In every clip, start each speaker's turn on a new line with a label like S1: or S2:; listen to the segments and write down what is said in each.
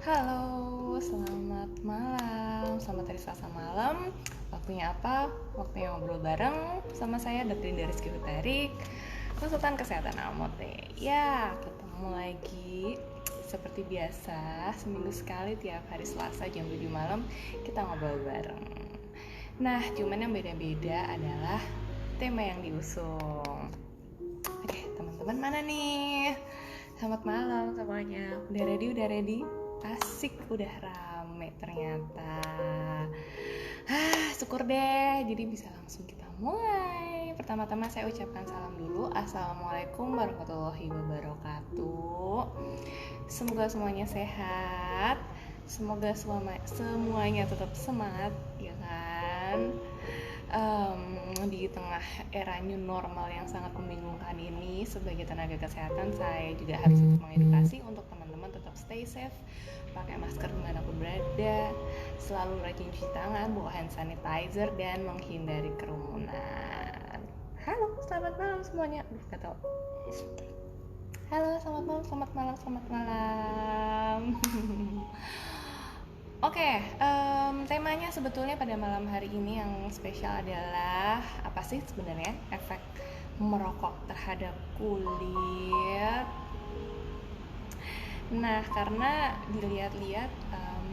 S1: Halo, selamat malam. Selamat hari Selasa malam. Waktunya apa? Waktunya ngobrol bareng sama saya Dr. Indah Rizky Hutarik, konsultan kesehatan Almot nih. Ya, ketemu lagi seperti biasa, seminggu sekali tiap hari Selasa jam 7 malam kita ngobrol bareng. Nah, cuman yang beda-beda adalah tema yang diusung. Oke, teman-teman mana nih? Selamat malam semuanya. Udah ready? Udah ready? Asik, udah rame ternyata. Syukur deh. Jadi bisa langsung kita mulai. Pertama-tama saya ucapkan salam dulu. Assalamualaikum warahmatullahi wabarakatuh. Semoga semuanya sehat. Semoga semuanya tetap semangat, ya kan? Di tengah era new normal yang sangat membingungkan ini, sebagai tenaga kesehatan saya juga harus mengedukasi untuk teman-teman tetap stay safe, pakai masker dimanapun berada, selalu rajin cuci tangan, bawa hand sanitizer, dan menghindari kerumunan. Halo, selamat malam semuanya. Gak tau. Halo, selamat malam, selamat malam, selamat malam. Oke, temanya sebetulnya pada malam hari ini yang spesial adalah apa sih sebenarnya efek merokok terhadap kulit. Nah, karena dilihat-lihat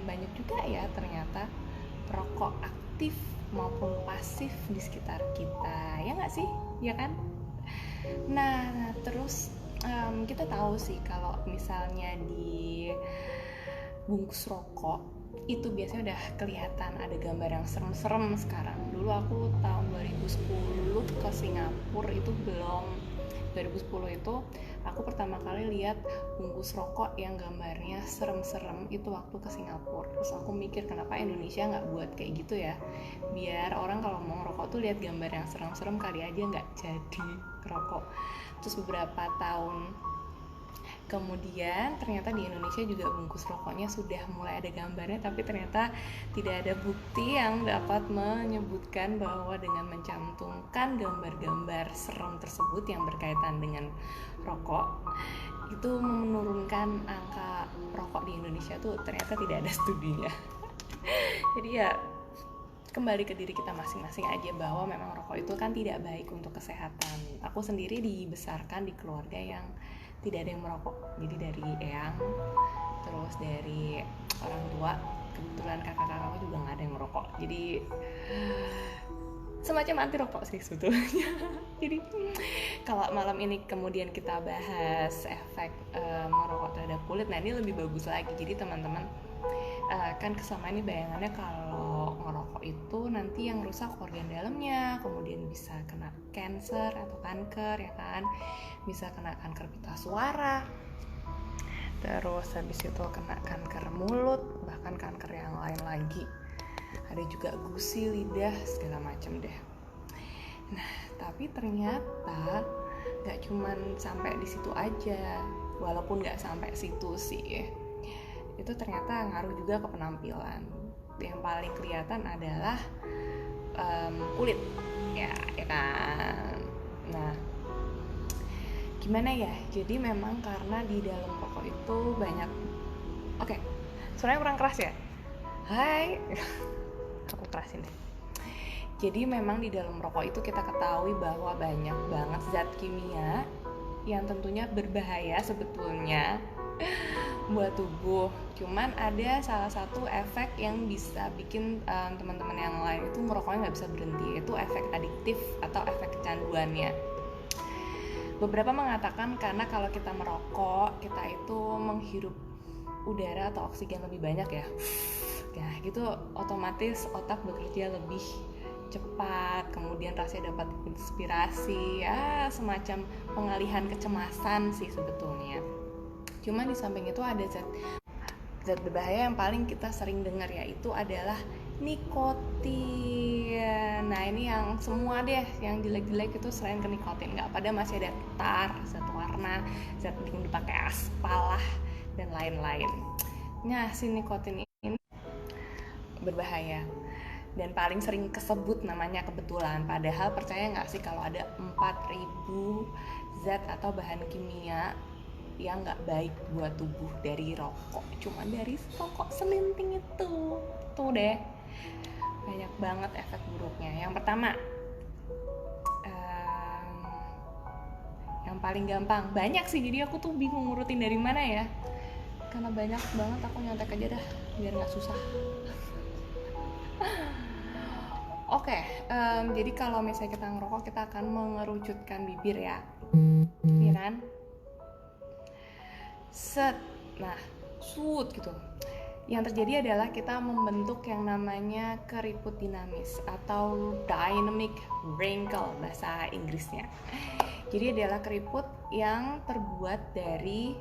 S1: banyak juga ya ternyata perokok aktif maupun pasif di sekitar kita, ya nggak sih? Ya kan? Nah, terus kita tahu sih kalau misalnya di bungkus rokok itu biasanya udah kelihatan ada gambar yang serem-serem sekarang. Dulu aku tahun 2010 ke Singapura itu belum. 2010 itu aku pertama kali lihat bungkus rokok yang gambarnya serem-serem itu waktu ke Singapura. Terus aku mikir kenapa Indonesia nggak buat kayak gitu ya, biar orang kalau mau ngerokok tuh lihat gambar yang serem-serem kali aja nggak jadi ngerokok. Terus beberapa tahun kemudian ternyata di Indonesia juga bungkus rokoknya sudah mulai ada gambarnya, tapi ternyata tidak ada bukti yang dapat menyebutkan bahwa dengan mencantumkan gambar-gambar serem tersebut yang berkaitan dengan rokok itu menurunkan angka rokok di Indonesia tuh ternyata tidak ada studinya. Jadi ya kembali ke diri kita masing-masing aja bahwa memang rokok itu kan tidak baik untuk kesehatan. Aku sendiri dibesarkan di keluarga yang tidak ada yang merokok, jadi dari eyang, terus dari orang tua, kebetulan kakak-kakakku juga nggak ada yang merokok, jadi semacam anti rokok sih sebetulnya. Jadi kalau malam ini kemudian kita bahas efek merokok terhadap kulit, nah ini lebih bagus lagi. Jadi teman-teman kan keselama ini bayangannya kalau ngerokok itu nanti yang rusak organ dalamnya, kemudian bisa kena cancer atau kanker, ya kan, bisa kena kanker pita suara, terus habis itu kena kanker mulut, bahkan kanker yang lain lagi, ada juga gusi, lidah, segala macam deh. Nah, tapi ternyata gak cuman sampai di situ aja, walaupun gak sampai situ sih, itu ternyata ngaruh juga ke penampilan. Yang paling kelihatan adalah kulit, ya kan. Nah, gimana ya? Jadi memang karena di dalam rokok itu banyak. Oke, suaranya kurang keras ya? Hai, aku kerasin deh. Jadi memang di dalam rokok itu kita ketahui bahwa banyak banget zat kimia yang tentunya berbahaya sebetulnya buat tubuh. Cuman ada salah satu efek yang bisa bikin teman-teman yang lain itu merokoknya nggak bisa berhenti, yaitu efek adiktif atau efek kecanduannya. Beberapa mengatakan karena kalau kita merokok, kita itu menghirup udara atau oksigen lebih banyak ya. Ya gitu otomatis otak bekerja lebih cepat, kemudian rasanya dapat inspirasi, ya semacam pengalihan kecemasan sih sebetulnya. Cuma di samping itu ada zat berbahaya yang paling kita sering dengar, yaitu adalah nikotin. Nah ini yang semua deh, yang jelek-jelek itu selain ke nikotin nggak pada masih ada tar, zat warna, zat yang dipakai aspal lah, dan lain-lain. Nah si nikotin ini berbahaya dan paling sering kesebut namanya kebetulan, padahal percaya nggak sih kalau ada 4.000 zat atau bahan kimia yang nggak baik buat tubuh dari rokok, cuma dari rokok selinting itu. Tuh deh, banyak banget efek buruknya. Yang pertama, yang paling gampang, banyak sih, jadi aku tuh bingung ngurutin dari mana ya, karena banyak banget. Aku nyontek aja dah biar nggak susah. Oke, jadi kalau misalnya kita ngerokok, kita akan mengerucutkan bibir ya, iya kan? Set, nah, sut gitu. Yang terjadi adalah kita membentuk yang namanya keriput dinamis atau dynamic wrinkle bahasa Inggrisnya. Jadi adalah keriput yang terbuat dari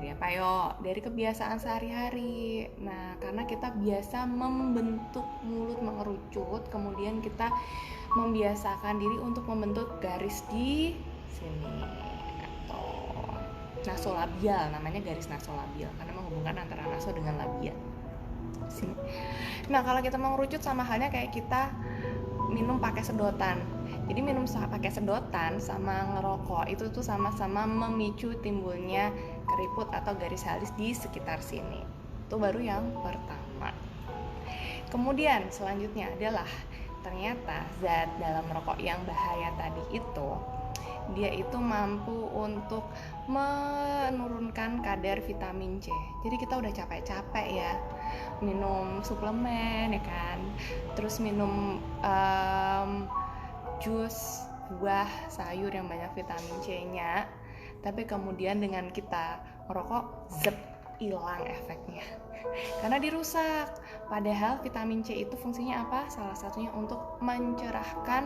S1: apa yo? Dari kebiasaan sehari-hari. Nah, karena kita biasa membentuk mulut mengerucut, kemudian kita membiasakan diri untuk membentuk garis di sini atau nasolabial, namanya garis nasolabial karena menghubungkan antara naso dengan labia. Sini. Nah, kalau kita mengerucut sama halnya kayak kita minum pakai sedotan. Jadi minum pakai sedotan sama ngerokok itu tuh sama-sama memicu timbulnya keriput atau garis halus di sekitar sini. Itu baru yang pertama. Kemudian selanjutnya adalah ternyata zat dalam rokok yang bahaya tadi itu, dia itu mampu untuk menurunkan kadar vitamin C. Jadi kita udah capek-capek ya minum suplemen ya kan, terus minum jus, buah, sayur yang banyak vitamin C-nya, tapi kemudian dengan kita merokok, zep, hilang efeknya karena dirusak. Padahal vitamin C itu fungsinya apa? Salah satunya untuk mencerahkan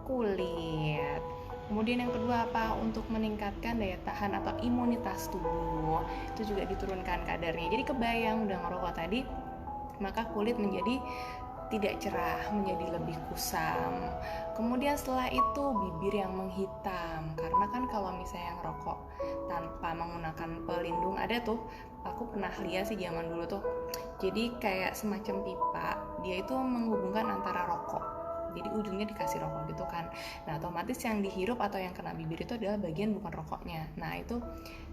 S1: kulit. Kemudian yang kedua apa? Untuk meningkatkan daya tahan atau imunitas tubuh. Itu juga diturunkan kadarnya. Jadi kebayang udah ngerokok tadi, maka kulit menjadi tidak cerah, menjadi lebih kusam. Kemudian setelah itu bibir yang menghitam, karena kan kalau misalnya ngerokok tanpa menggunakan pelindung, ada tuh, aku pernah lihat sih zaman dulu tuh, jadi kayak semacam pipa, dia itu menghubungkan antara rokok, jadi ujungnya dikasih rokok gitu kan. Nah, otomatis yang dihirup atau yang kena bibir itu adalah bagian bukan rokoknya. Nah, itu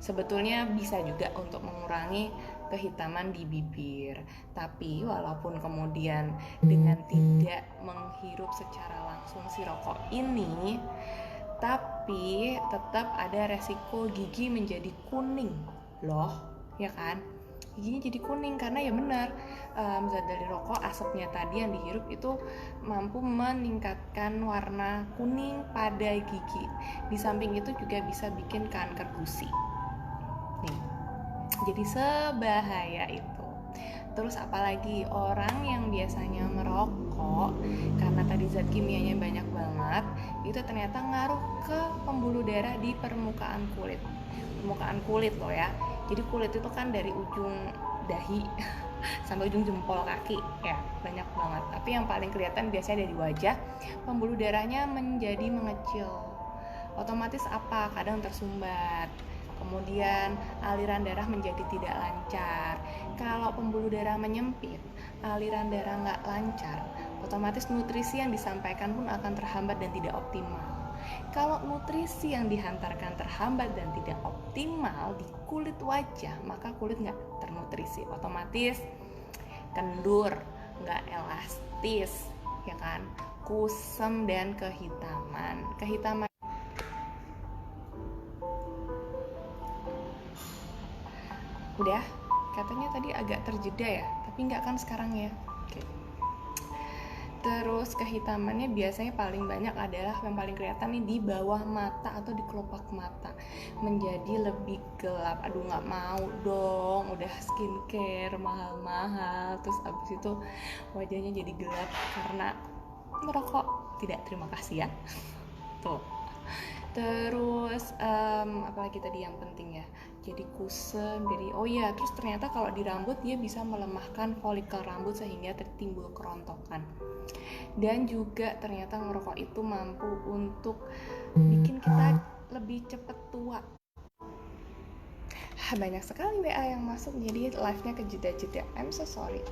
S1: sebetulnya bisa juga untuk mengurangi kehitaman di bibir. Tapi walaupun kemudian dengan tidak menghirup secara langsung si rokok ini, tapi tetap ada resiko gigi menjadi kuning loh, ya kan? Giginya jadi kuning karena ya benar, zat dari rokok, asapnya tadi yang dihirup itu mampu meningkatkan warna kuning pada gigi. Di samping itu juga bisa bikin kanker gusi. Nih, jadi sebahaya itu. Terus apalagi orang yang biasanya merokok, karena tadi zat kimianya banyak banget, itu ternyata ngaruh ke pembuluh darah di permukaan kulit loh ya. Jadi kulit itu kan dari ujung dahi sampai ujung jempol kaki ya, banyak banget. Tapi yang paling kelihatan biasanya dari wajah, pembuluh darahnya menjadi mengecil. Otomatis apa? Kadang tersumbat. Kemudian aliran darah menjadi tidak lancar. Kalau pembuluh darah menyempit, aliran darah nggak lancar, otomatis nutrisi yang disampaikan pun akan terhambat dan tidak optimal. Kalau nutrisi yang dihantarkan terhambat dan tidak optimal di kulit wajah, maka kulit nggak ternutrisi, otomatis kendur, nggak elastis, ya kan, kusam dan kehitaman. Udah, katanya tadi agak terjeda ya, tapi nggak kan sekarang ya. Oke. Terus kehitamannya biasanya paling banyak adalah yang paling kelihatan nih di bawah mata atau di kelopak mata, menjadi lebih gelap. Aduh, nggak mau dong, udah skincare mahal-mahal, terus abis itu wajahnya jadi gelap karena merokok. Tidak, terima kasih ya. Tuh. Terus apalagi tadi yang penting ya, jadi kusam, jadi terus ternyata kalau di rambut dia bisa melemahkan folikel rambut sehingga tertimbul kerontokan. Dan juga ternyata ngerokok itu mampu untuk bikin kita lebih cepat tua. Banyak sekali WA yang masuk, jadi live-nya kejeda-jeda. I'm so sorry.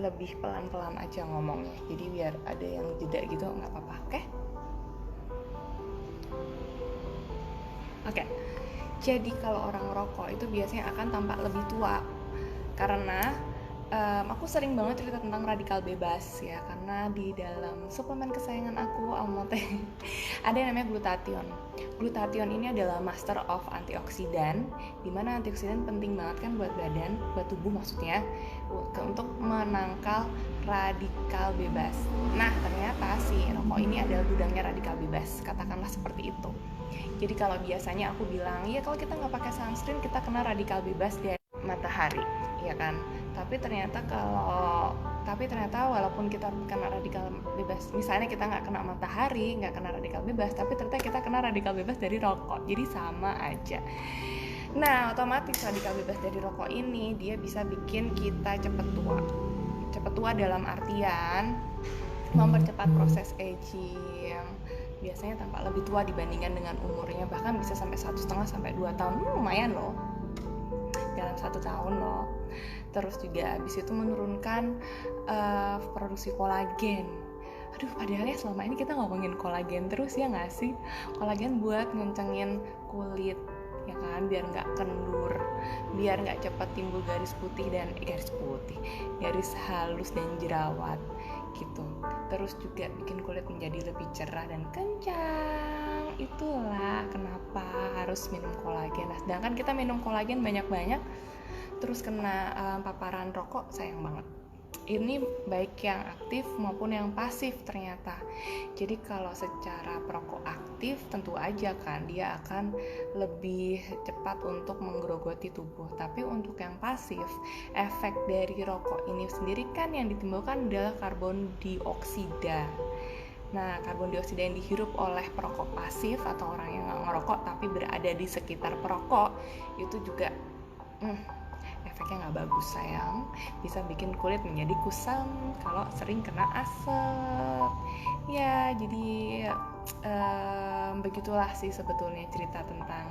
S1: Lebih pelan-pelan aja ngomongnya, jadi biar ada yang jeda gitu, nggak apa-apa, oke? Oke. Jadi kalau orang ngerokok itu biasanya akan tampak lebih tua, karena aku sering banget cerita tentang radikal bebas ya, karena di dalam suplemen kesayangan aku Almote ada yang namanya glutathione. Glutathione ini adalah master of antioksidan, dimana antioksidan penting banget kan buat badan, buat tubuh maksudnya, untuk menangkal radikal bebas. Nah ternyata si rokok ini adalah gudangnya radikal bebas, katakanlah seperti itu. Jadi kalau biasanya aku bilang, ya kalau kita nggak pakai sunscreen kita kena radikal bebas dari matahari, ya kan? Tapi ternyata walaupun kita kena radikal bebas, misalnya kita nggak kena matahari, nggak kena radikal bebas, tapi ternyata kita kena radikal bebas dari rokok. Jadi sama aja. Nah, otomatis radikal bebas dari rokok ini dia bisa bikin kita cepet tua. Cepet tua dalam artian mempercepat proses aging. Biasanya tampak lebih tua dibandingkan dengan umurnya, bahkan bisa sampai 1,5 sampai 2 tahun. Lumayan loh. Dalam 1 tahun loh. Terus juga habis itu menurunkan produksi kolagen. Aduh, padahal ya selama ini kita ngomongin kolagen terus ya nggak sih? Kolagen buat ngencengin kulit, ya kan, biar nggak kendur, biar nggak cepat timbul garis halus dan jerawat gitu. Terus juga bikin kulit menjadi lebih cerah dan kencang. Itulah kenapa harus minum kolagen. Nah, sedangkan kita minum kolagen banyak-banyak terus kena paparan rokok, sayang banget. Ini baik yang aktif maupun yang pasif ternyata. Jadi kalau secara perokok aktif tentu aja kan dia akan lebih cepat untuk menggerogoti tubuh. Tapi untuk yang pasif, efek dari rokok ini sendiri kan yang ditimbulkan adalah karbon dioksida. Nah, karbon dioksida yang dihirup oleh perokok pasif atau orang yang nggak ngerokok tapi berada di sekitar perokok itu juga efeknya nggak bagus sayang, bisa bikin kulit menjadi kusam kalau sering kena asap ya. Jadi begitulah sih sebetulnya cerita tentang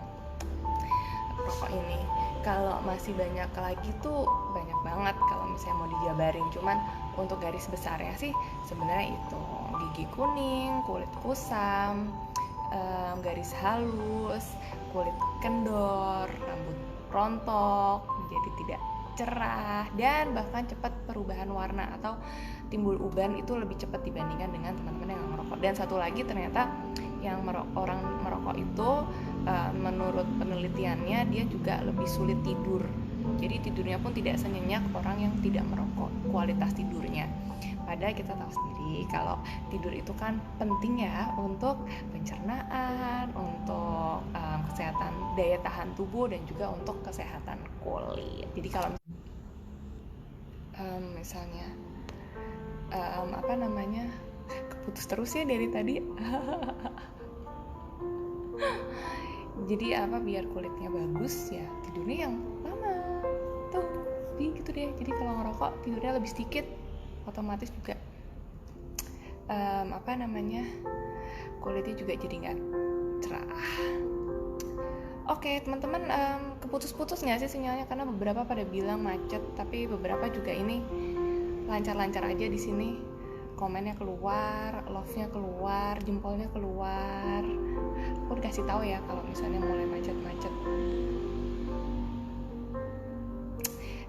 S1: rokok ini. Kalau masih banyak lagi tuh banyak banget kalau misalnya mau dijabarin, cuman untuk garis besarnya sih sebenarnya itu gigi kuning, kulit kusam, garis halus, kulit kendor, rambut rontok, menjadi tidak cerah, dan bahkan cepat perubahan warna atau timbul uban itu lebih cepat dibandingkan dengan teman-teman yang merokok. Dan satu lagi ternyata yang orang merokok itu menurut penelitiannya dia juga lebih sulit tidur. Jadi tidurnya pun tidak senyenyak orang yang tidak merokok, kualitas tidurnya. Padahal kita tahu sendiri kalau tidur itu kan penting ya untuk pencernaan, untuk kesehatan daya tahan tubuh dan juga untuk kesehatan kulit. Jadi kalau misalnya keputus terus ya dari tadi. Jadi biar kulitnya bagus ya tidurnya yang lama tuh, gitu deh. Jadi kalau ngerokok tidurnya lebih sedikit, otomatis juga kulitnya juga jadi nggak cerah. Oke teman-teman, keputus-putus nggak sih sinyalnya? Karena beberapa pada bilang macet, tapi beberapa juga ini lancar-lancar aja di sini. Komennya keluar, love-nya keluar, jempolnya keluar. Aku dikasih tahu ya kalau misalnya mulai macet-macet.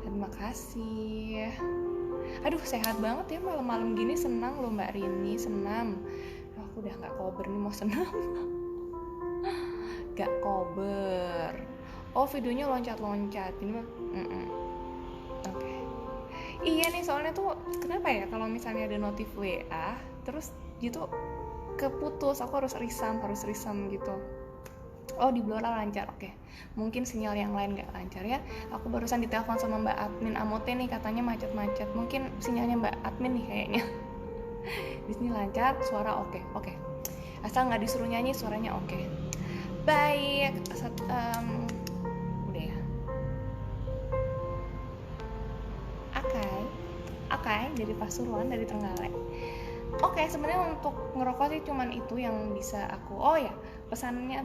S1: Terima kasih. Aduh sehat banget ya malam-malam gini, senang loh Mbak Rini, senam. Aku udah nggak kober nih, mau senam. Gak kober. Oh videonya loncat-loncat ini mah. Oke. Iya nih soalnya tuh kenapa ya kalau misalnya ada notif WA terus gitu keputus, aku harus risam gitu. Oh di Blora lancar, oke. Mungkin sinyal yang lain gak lancar ya. Aku barusan ditelepon sama Mbak Admin Amote nih, katanya macet-macet. Mungkin sinyalnya Mbak Admin nih kayaknya. Di sini lancar, suara oke. Asal nggak disuruh nyanyi suaranya oke. Baik, udah ya. Oke, dari Pasuruan, dari Trenggalek. Oke, sebenarnya untuk ngerokok sih cuman itu yang bisa aku. Oh ya, pesannya.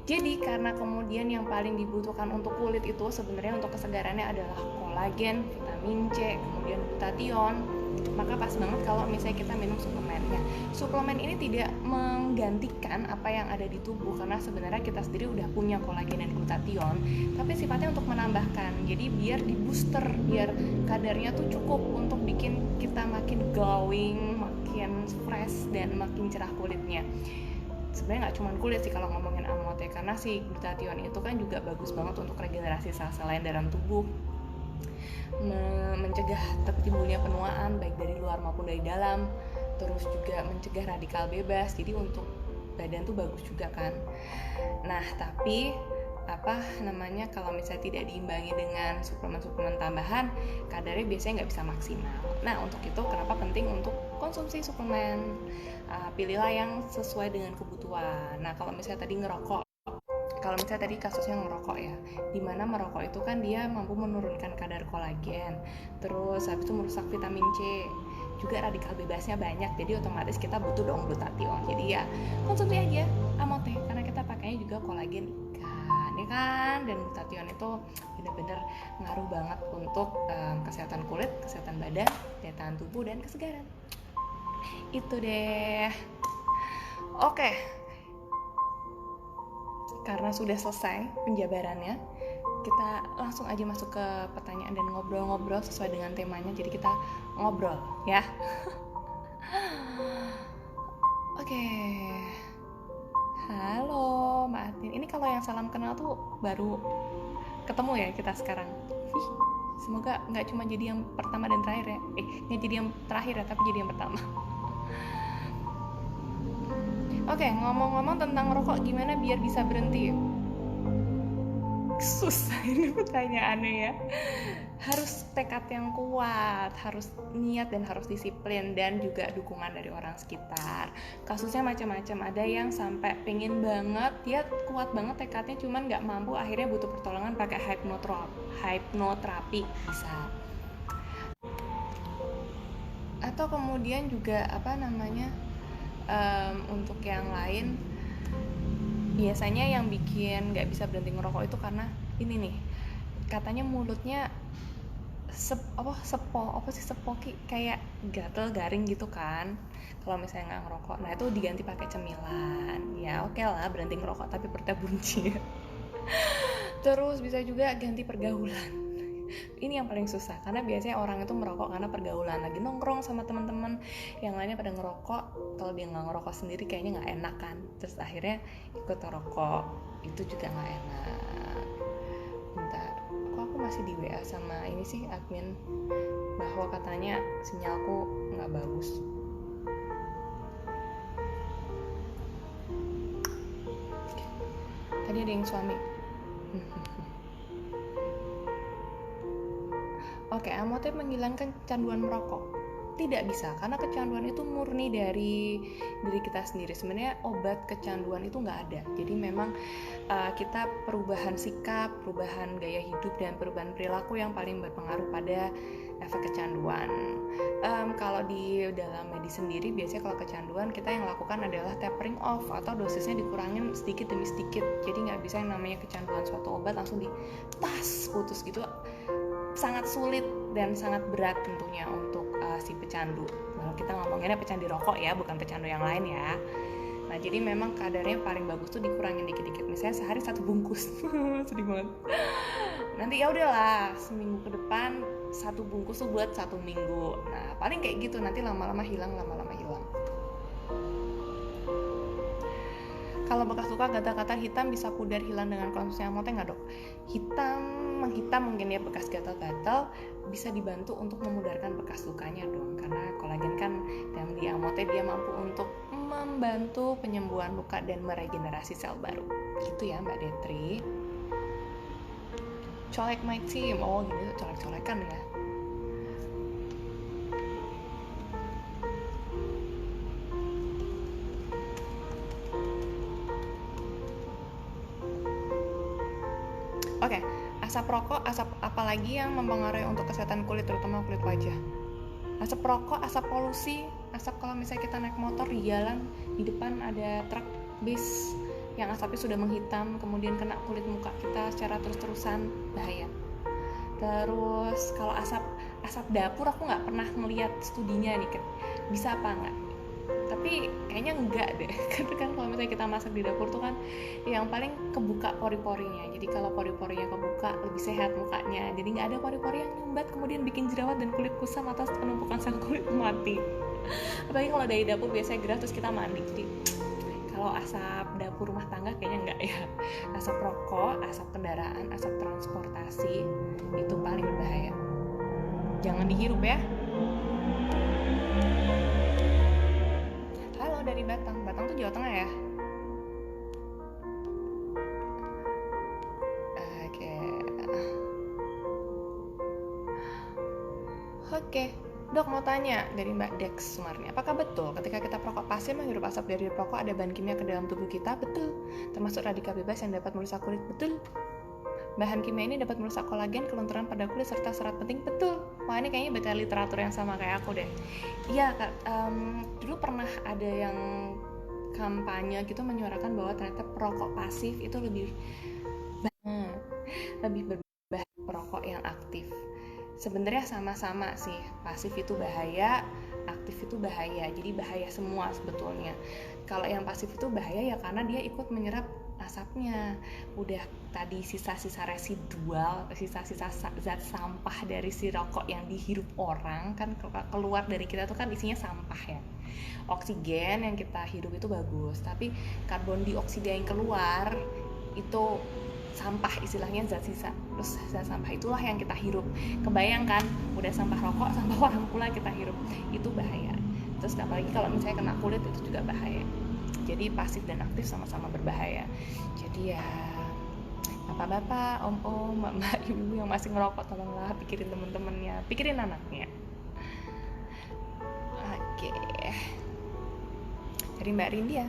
S1: Jadi karena kemudian yang paling dibutuhkan untuk kulit itu sebenarnya untuk kesegarannya adalah kolagen, vitamin C, kemudian glutathione, maka pas banget kalau misalnya kita minum suplemennya. Suplemen ini tidak menggantikan apa yang ada di tubuh karena sebenarnya kita sendiri udah punya kolagen dan glutathione, tapi sifatnya untuk menambahkan. Jadi biar di booster, biar kadarnya tuh cukup untuk bikin kita makin glowing, makin fresh dan makin cerah kulitnya. Sebenarnya nggak cuma kulit sih kalau ngomongin Amote, karena si glutathione itu kan juga bagus banget untuk regenerasi sel-sel lain dalam tubuh, mencegah tertimbulnya penuaan baik dari luar maupun dari dalam, terus juga mencegah radikal bebas. Jadi untuk badan tuh bagus juga kan. Nah tapi kalau misalnya tidak diimbangi dengan suplemen-suplemen tambahan, kadarnya biasanya nggak bisa maksimal. Nah untuk itu kenapa penting untuk konsumsi suplemen. Pilihlah yang sesuai dengan kebutuhan. Nah kalau misalnya tadi kasusnya ngerokok ya, dimana merokok itu kan dia mampu menurunkan kadar kolagen, terus habis itu merusak vitamin C, juga radikal bebasnya banyak, jadi otomatis kita butuh dong glutathione. Jadi ya konsumsi aja Amote karena kita pakainya juga kolagen ikan ya kan, dan glutathione itu benar-benar ngaruh banget untuk kesehatan kulit, kesehatan badan, daya tahan tubuh, dan kesegaran. Itu deh. Oke. Karena sudah selesai penjabarannya, kita langsung aja masuk ke pertanyaan dan ngobrol-ngobrol sesuai dengan temanya. Jadi kita ngobrol ya. Oke. Halo Mbak Atin. Ini kalau yang salam kenal tuh baru ketemu ya kita sekarang. Semoga nggak cuma jadi yang pertama dan terakhir ya. Nggak jadi yang terakhir ya, tapi jadi yang pertama. Oke, ngomong-ngomong tentang rokok, gimana biar bisa berhenti? Susah ini pertanyaannya ya. Harus tekad yang kuat, harus niat dan harus disiplin, dan juga dukungan dari orang sekitar. Kasusnya macam-macam, ada yang sampai pengen banget, dia kuat banget tekadnya, cuman nggak mampu, akhirnya butuh pertolongan pakai hipnoterapi bisa. Atau kemudian juga untuk yang lain, biasanya yang bikin nggak bisa berhenti ngerokok itu karena ini nih, katanya mulutnya sepoki kayak gatel garing gitu kan kalau misalnya nggak ngerokok. Nah itu diganti pakai cemilan ya, oke lah berhenti ngerokok tapi perutnya buncit. Terus bisa juga ganti pergaulan. Ini yang paling susah karena biasanya orang itu merokok karena pergaulan, lagi nongkrong sama teman-teman yang lainnya pada ngerokok, kalau dia nggak ngerokok sendiri kayaknya nggak enak kan, terus akhirnya ikut ngerokok, itu juga nggak enak. Bentar, kok aku masih di WA sama ini sih admin bahwa katanya sinyalku nggak bagus. Tadi ada yang suami. Oke, Amote menghilangkan kecanduan merokok? Tidak bisa, karena kecanduan itu murni dari diri kita sendiri. Sebenarnya obat kecanduan itu nggak ada. Jadi memang kita perubahan sikap, perubahan gaya hidup, dan perubahan perilaku yang paling berpengaruh pada efek kecanduan. Kalau di dalam medis sendiri, biasanya kalau kecanduan kita yang lakukan adalah tapering off atau dosisnya dikurangin sedikit demi sedikit. Jadi nggak bisa yang namanya kecanduan suatu obat langsung putus gitu. Sangat sulit dan sangat berat tentunya untuk si pecandu. Kalau kita ngomonginnya pecandu rokok ya, bukan pecandu yang lain ya. Nah jadi memang kadarnya paling bagus tuh dikurangin dikit-dikit. Misalnya sehari 1 bungkus, sedih banget. Nanti ya udahlah seminggu ke depan 1 bungkus tuh buat 1 minggu. Nah paling kayak gitu, nanti lama-lama hilang. Kalau bekas luka gatal-gatal hitam bisa pudar hilang dengan konsumsi Amote nggak dok? Menghitam mungkin ya bekas gatal-gatal, bisa dibantu untuk memudarkan bekas lukanya dong, karena kolagen kan yang di Amote dia mampu untuk membantu penyembuhan luka dan meregenerasi sel baru. Gitu ya Mbak Detri. Colek my team, oh gini tuh colek-colekan ya. Oke, asap rokok, asap apalagi yang mempengaruhi untuk kesehatan kulit, terutama kulit wajah? Asap rokok, asap polusi, asap kalau misalnya kita naik motor di jalan, di depan ada truk, bis, yang asapnya sudah menghitam kemudian kena kulit muka kita secara terus-terusan, bahaya. Terus kalau asap dapur aku nggak pernah ngeliat studinya nih, bisa apa nggak, tapi kayaknya enggak deh. Karena kan kalau misalnya kita masak di dapur tuh kan yang paling kebuka pori-porinya, jadi kalau pori-porinya kebuka lebih sehat mukanya, jadi nggak ada pori-pori yang nyumbat kemudian bikin jerawat dan kulit kusam atas penumpukan sel kulit mati. Apalagi kalau dari dapur biasanya gerah terus kita mandi, jadi kalau asap dapur rumah tangga kayaknya enggak ya. Asap rokok, asap kendaraan, asap transportasi itu paling berbahaya, jangan dihirup ya. Halo dari Batang tuh Jawa Tengah ya. Oke. Dok, mau tanya dari Mbak Dex Sumarni, apakah betul ketika kita perokok pasif menghirup asap dari rokok ada bahan kimia ke dalam tubuh kita? Betul. Termasuk radikal bebas yang dapat merusak kulit? Betul. Bahan kimia ini dapat merusak kolagen, kelunturan pada kulit, serta serat penting? Betul. Wah, ini kayaknya baca literatur yang sama kayak aku deh. Iya, dulu pernah ada yang kampanye gitu menyuarakan bahwa ternyata perokok pasif itu lebih berbahaya perokok yang aktif. Sebenarnya sama-sama sih, pasif itu bahaya, aktif itu bahaya, jadi bahaya semua sebetulnya. Kalau yang pasif itu bahaya ya karena dia ikut menyerap asapnya, udah tadi sisa-sisa residual, sisa-sisa zat sampah dari si rokok yang dihirup orang kan keluar dari kita tuh kan isinya sampah ya. Oksigen yang kita hirup itu bagus, tapi karbon dioksida yang keluar itu sampah, istilahnya zat sisa. Terus zat sampah itulah yang kita hirup. Kebayangkan udah sampah rokok, sampah orang pula kita hirup, itu bahaya. Terus apalagi kalau misalnya kena kulit itu juga bahaya. Jadi pasif dan aktif sama-sama berbahaya. Jadi ya bapak-bapak, om-om, mbak-mbak, ibu yang masih ngerokok, tolonglah pikirin temen-temennya, pikirin anaknya. Oke. Dari Mbak Rindia,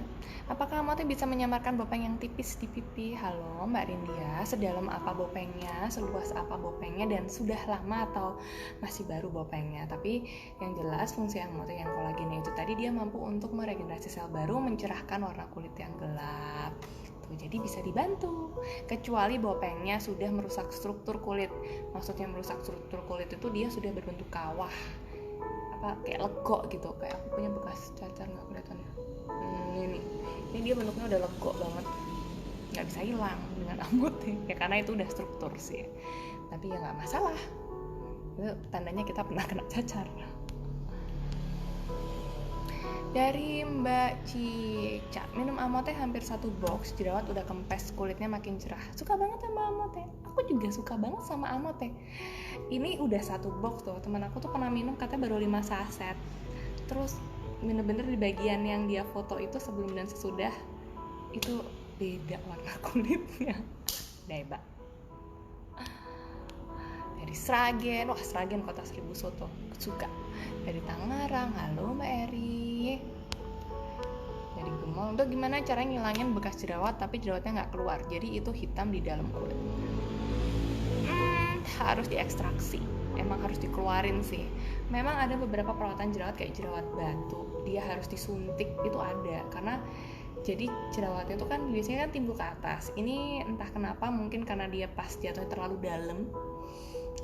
S1: apakah amotnya bisa menyamarkan bopeng yang tipis di pipi? Halo Mbak Rindia, sedalam apa bopengnya, seluas apa bopengnya, dan sudah lama atau masih baru bopengnya? Tapi yang jelas fungsi amotnya yang kolagennya itu tadi, dia mampu untuk meregenerasi sel baru, mencerahkan warna kulit yang gelap. Jadi bisa dibantu, kecuali bopengnya sudah merusak struktur kulit. Maksudnya merusak struktur kulit itu dia sudah berbentuk kawah, kayak legok gitu. Kayak aku punya bekas cacar, nggak kelihatan ya. Ini dia bentuknya udah legok banget, nggak bisa hilang dengan amotnya ya, karena itu udah struktur sih. Tapi ya nggak masalah, itu tandanya kita pernah kena cacar. Dari Mbak Cica, minum amotnya hampir 1 box, jerawat udah kempes, kulitnya makin cerah. Suka banget sama amotnya. Aku juga suka banget sama amotnya. Ini udah 1 box tuh, teman aku tuh pernah minum katanya baru 5 saset. Terus bener-bener di bagian yang dia foto itu sebelum dan sesudah itu beda warna kulitnya. Deba. Dari Sragen, wah Sragen kota 1000 soto, suka. Dari Tangerang, halo Mbak Eri. Dari Gemol, udah gimana cara ngilangin bekas jerawat tapi jerawatnya nggak keluar, jadi itu hitam di dalam kulit? Harus diekstraksi, emang harus dikeluarin sih. Memang ada beberapa perawatan jerawat kayak jerawat batu, dia harus disuntik, itu ada. Karena jadi jerawatnya itu kan biasanya kan timbul ke atas. Ini entah kenapa, mungkin karena dia pas jatuhnya terlalu dalam,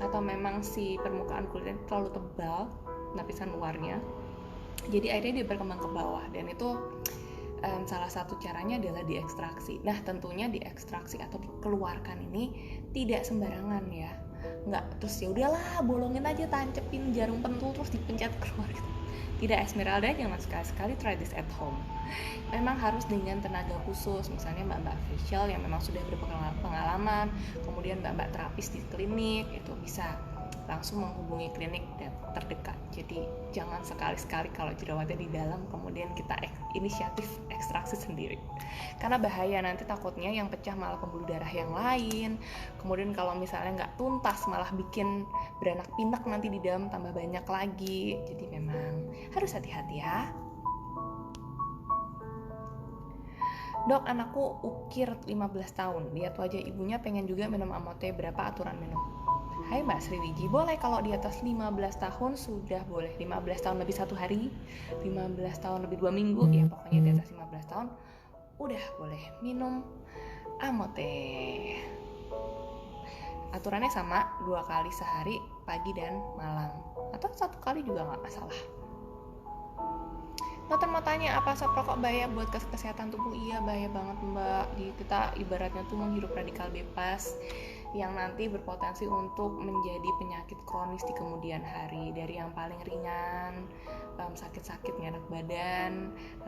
S1: atau memang si permukaan kulitnya terlalu tebal, lapisan luarnya, jadi akhirnya dia berkembang ke bawah. Dan itu salah satu caranya adalah diekstraksi. Nah tentunya diekstraksi atau dikeluarkan ini tidak sembarangan ya, nggak terus ya udahlah bolongin aja, tancepin jarum pentul terus dipencet keluar gitu. Tidak, Esmeralda, jangan sekali-sekali try this at home. Memang harus dengan tenaga khusus, misalnya mbak-mbak facial yang memang sudah berpengalaman, kemudian mbak-mbak terapis di klinik, itu bisa langsung menghubungi klinik terdekat. Jadi jangan sekali-sekali kalau jerawatnya di dalam kemudian kita inisiatif ekstraksi sendiri, karena bahaya, nanti takutnya yang pecah malah pembuluh darah yang lain. Kemudian kalau misalnya nggak tuntas malah bikin beranak pinak nanti di dalam tambah banyak lagi. Jadi memang harus hati-hati ya. Dok, anakku ukir 15 tahun, lihat wajah ibunya pengen juga minum amotnya, berapa aturan minum? Hai Mbak Sriwiji, boleh kalau di atas 15 tahun sudah boleh. 15 tahun lebih 1 hari, 15 tahun lebih 2 minggu, ya pokoknya di atas 15 tahun udah boleh minum Amote. Aturannya sama, 2 kali sehari, pagi dan malam, atau 1 kali juga nggak masalah. Dokter mau tanya, apa asap rokok bahaya buat kesehatan tubuh? Iya, bahaya banget mbak. Jadi kita ibaratnya tuh menghirup radikal bebas yang nanti berpotensi untuk menjadi penyakit kronis di kemudian hari. Dari yang paling ringan, sakit-sakit nggak enak badan,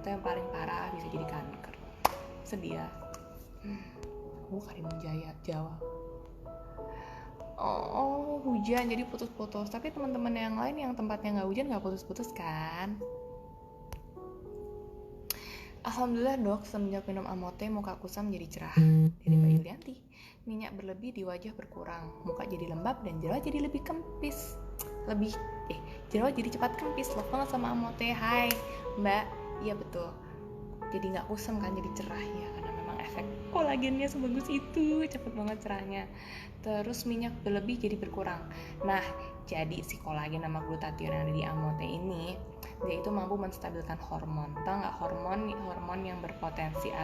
S1: atau yang paling parah bisa jadi kanker. Sedih ya. Karimun Jawa. Oh, hujan jadi putus-putus. Tapi teman-teman yang lain yang tempatnya nggak hujan nggak putus-putus kan? Alhamdulillah dok, semenjak minum Amote muka kusam jadi cerah. Dari Mbak Yulianti, minyak berlebih di wajah berkurang, muka jadi lembab dan jerawat jadi lebih kempis. Jerawat jadi cepat kempis. Love banget sama Amote. Hai Mbak, iya betul. Jadi nggak kusam kan, jadi cerah ya, karena memang efek kolagennya sebagus itu, cepet banget cerahnya. Terus minyak berlebih jadi berkurang. Nah, jadi si kolagen sama glutathione yang ada di Amote ini, dia itu mampu menstabilkan hormon. Tahu nggak, hormon yang berpotensi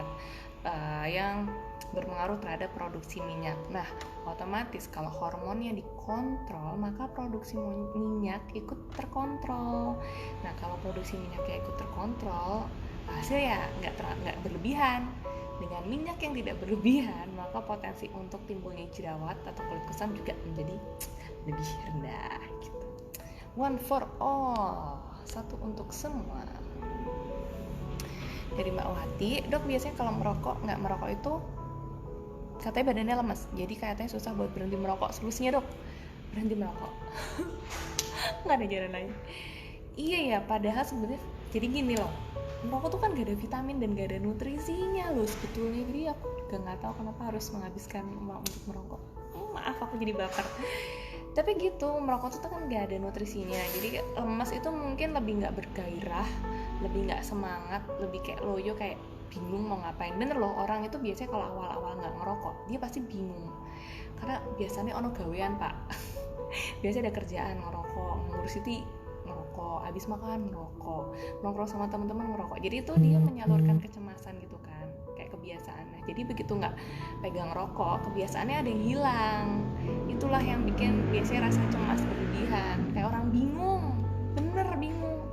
S1: yang berpengaruh terhadap produksi minyak. Nah, otomatis kalau hormonnya dikontrol, maka produksi minyak ikut terkontrol. Nah, kalau produksi minyaknya ikut terkontrol, hasil ya nggak berlebihan. Dengan minyak yang tidak berlebihan, maka potensi untuk timbulnya jerawat atau kulit kusam juga menjadi lebih rendah gitu. One for all, satu untuk semua. Dari Mbak Wati, dok biasanya kalau nggak merokok itu katanya badannya lemas, jadi katanya susah buat berhenti merokok. Solusinya dok, berhenti merokok. Nggak ada jalan lain. Iya ya, padahal sebenarnya jadi gini loh, merokok tuh kan gak ada vitamin dan gak ada nutrisinya loh sebetulnya. Jadi aku juga nggak tahu kenapa harus menghabiskan uang untuk merokok. Maaf aku jadi baper. Tapi gitu, merokok itu kan gak ada nutrisinya, jadi lemas itu mungkin lebih gak bergairah, lebih gak semangat, lebih kayak loyo, kayak bingung mau ngapain. Bener loh, orang itu biasanya kalau awal-awal gak ngerokok, dia pasti bingung, karena biasanya ono gawean pak. Biasanya ada kerjaan ngerokok, ngurus itu ngerokok, habis makan ngerokok, nongkrong sama teman-teman ngerokok. Jadi itu dia menyalurkan kecemasan gitu kan, kayak kebiasaan. Nah, jadi begitu nggak pegang rokok, kebiasaannya ada yang hilang. Itulah yang bikin biasanya rasa cemas berlebihan, kayak orang bingung, bener bingung.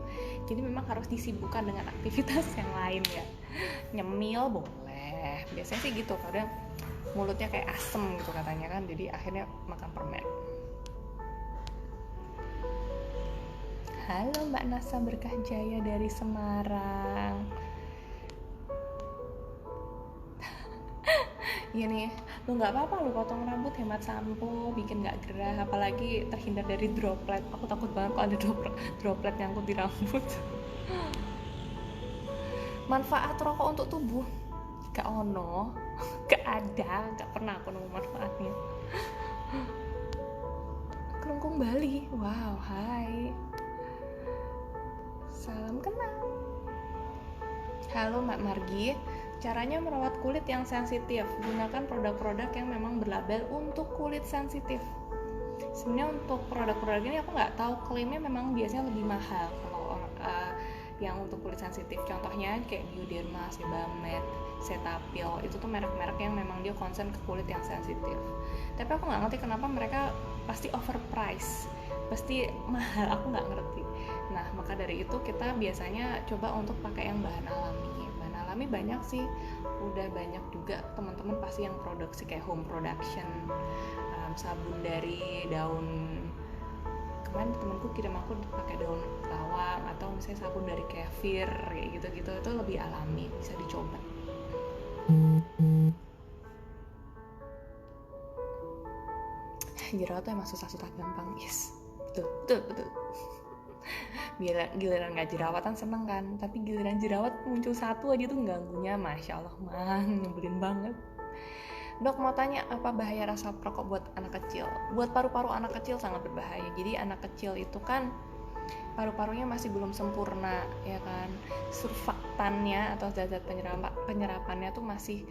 S1: Jadi memang harus disibukkan dengan aktivitas yang lain ya. Nyemil boleh, biasanya sih gitu, kadang mulutnya kayak asem gitu katanya kan, jadi akhirnya makan permen. Halo Mbak Nasa Berkah Jaya dari Semarang. Iya nih, lu nggak apa-apa lu potong rambut, hemat sampo, bikin nggak gerah, apalagi terhindar dari droplet. Aku takut banget kalau ada droplet nyangkut di rambut. Manfaat rokok untuk tubuh? Gak ono, gak ada, gak pernah aku nemu manfaatnya. Kelungkung Bali, wow, hai. Salam kenal. Halo Mbak Margi, caranya merawat kulit yang sensitif, gunakan produk-produk yang memang berlabel untuk kulit sensitif. Sebenarnya untuk produk-produk ini aku nggak tahu, klaimnya memang biasanya lebih mahal kalau yang untuk kulit sensitif. Contohnya kayak Bioderma, Sebamed, Cetaphil, itu tuh merek-merek yang memang dia concern ke kulit yang sensitif. Tapi aku nggak ngerti kenapa mereka pasti overprice, pasti mahal, aku nggak ngerti. Nah, maka dari itu kita biasanya coba untuk pakai yang bahan alami. Bahan alami banyak sih, udah banyak juga teman-teman pasti yang produksi kayak home production, sabun dari daun, kemarin temanku kirim aku pakai daun bawang, atau misalnya sabun dari kefir kayak gitu-gitu, itu lebih alami, bisa dicoba. Jerawat tuh emang susah-susah gampang, yes, betul. Giliran gak jerawatan seneng kan, tapi giliran jerawat muncul satu aja tuh ganggunya, masya Allah man, nyebelin banget. Dok mau tanya, apa bahaya asap rokok buat anak kecil? Buat paru-paru anak kecil sangat berbahaya. Jadi anak kecil itu kan paru-parunya masih belum sempurna ya kan, surfaktannya atau zat-zat penyerapannya tuh masih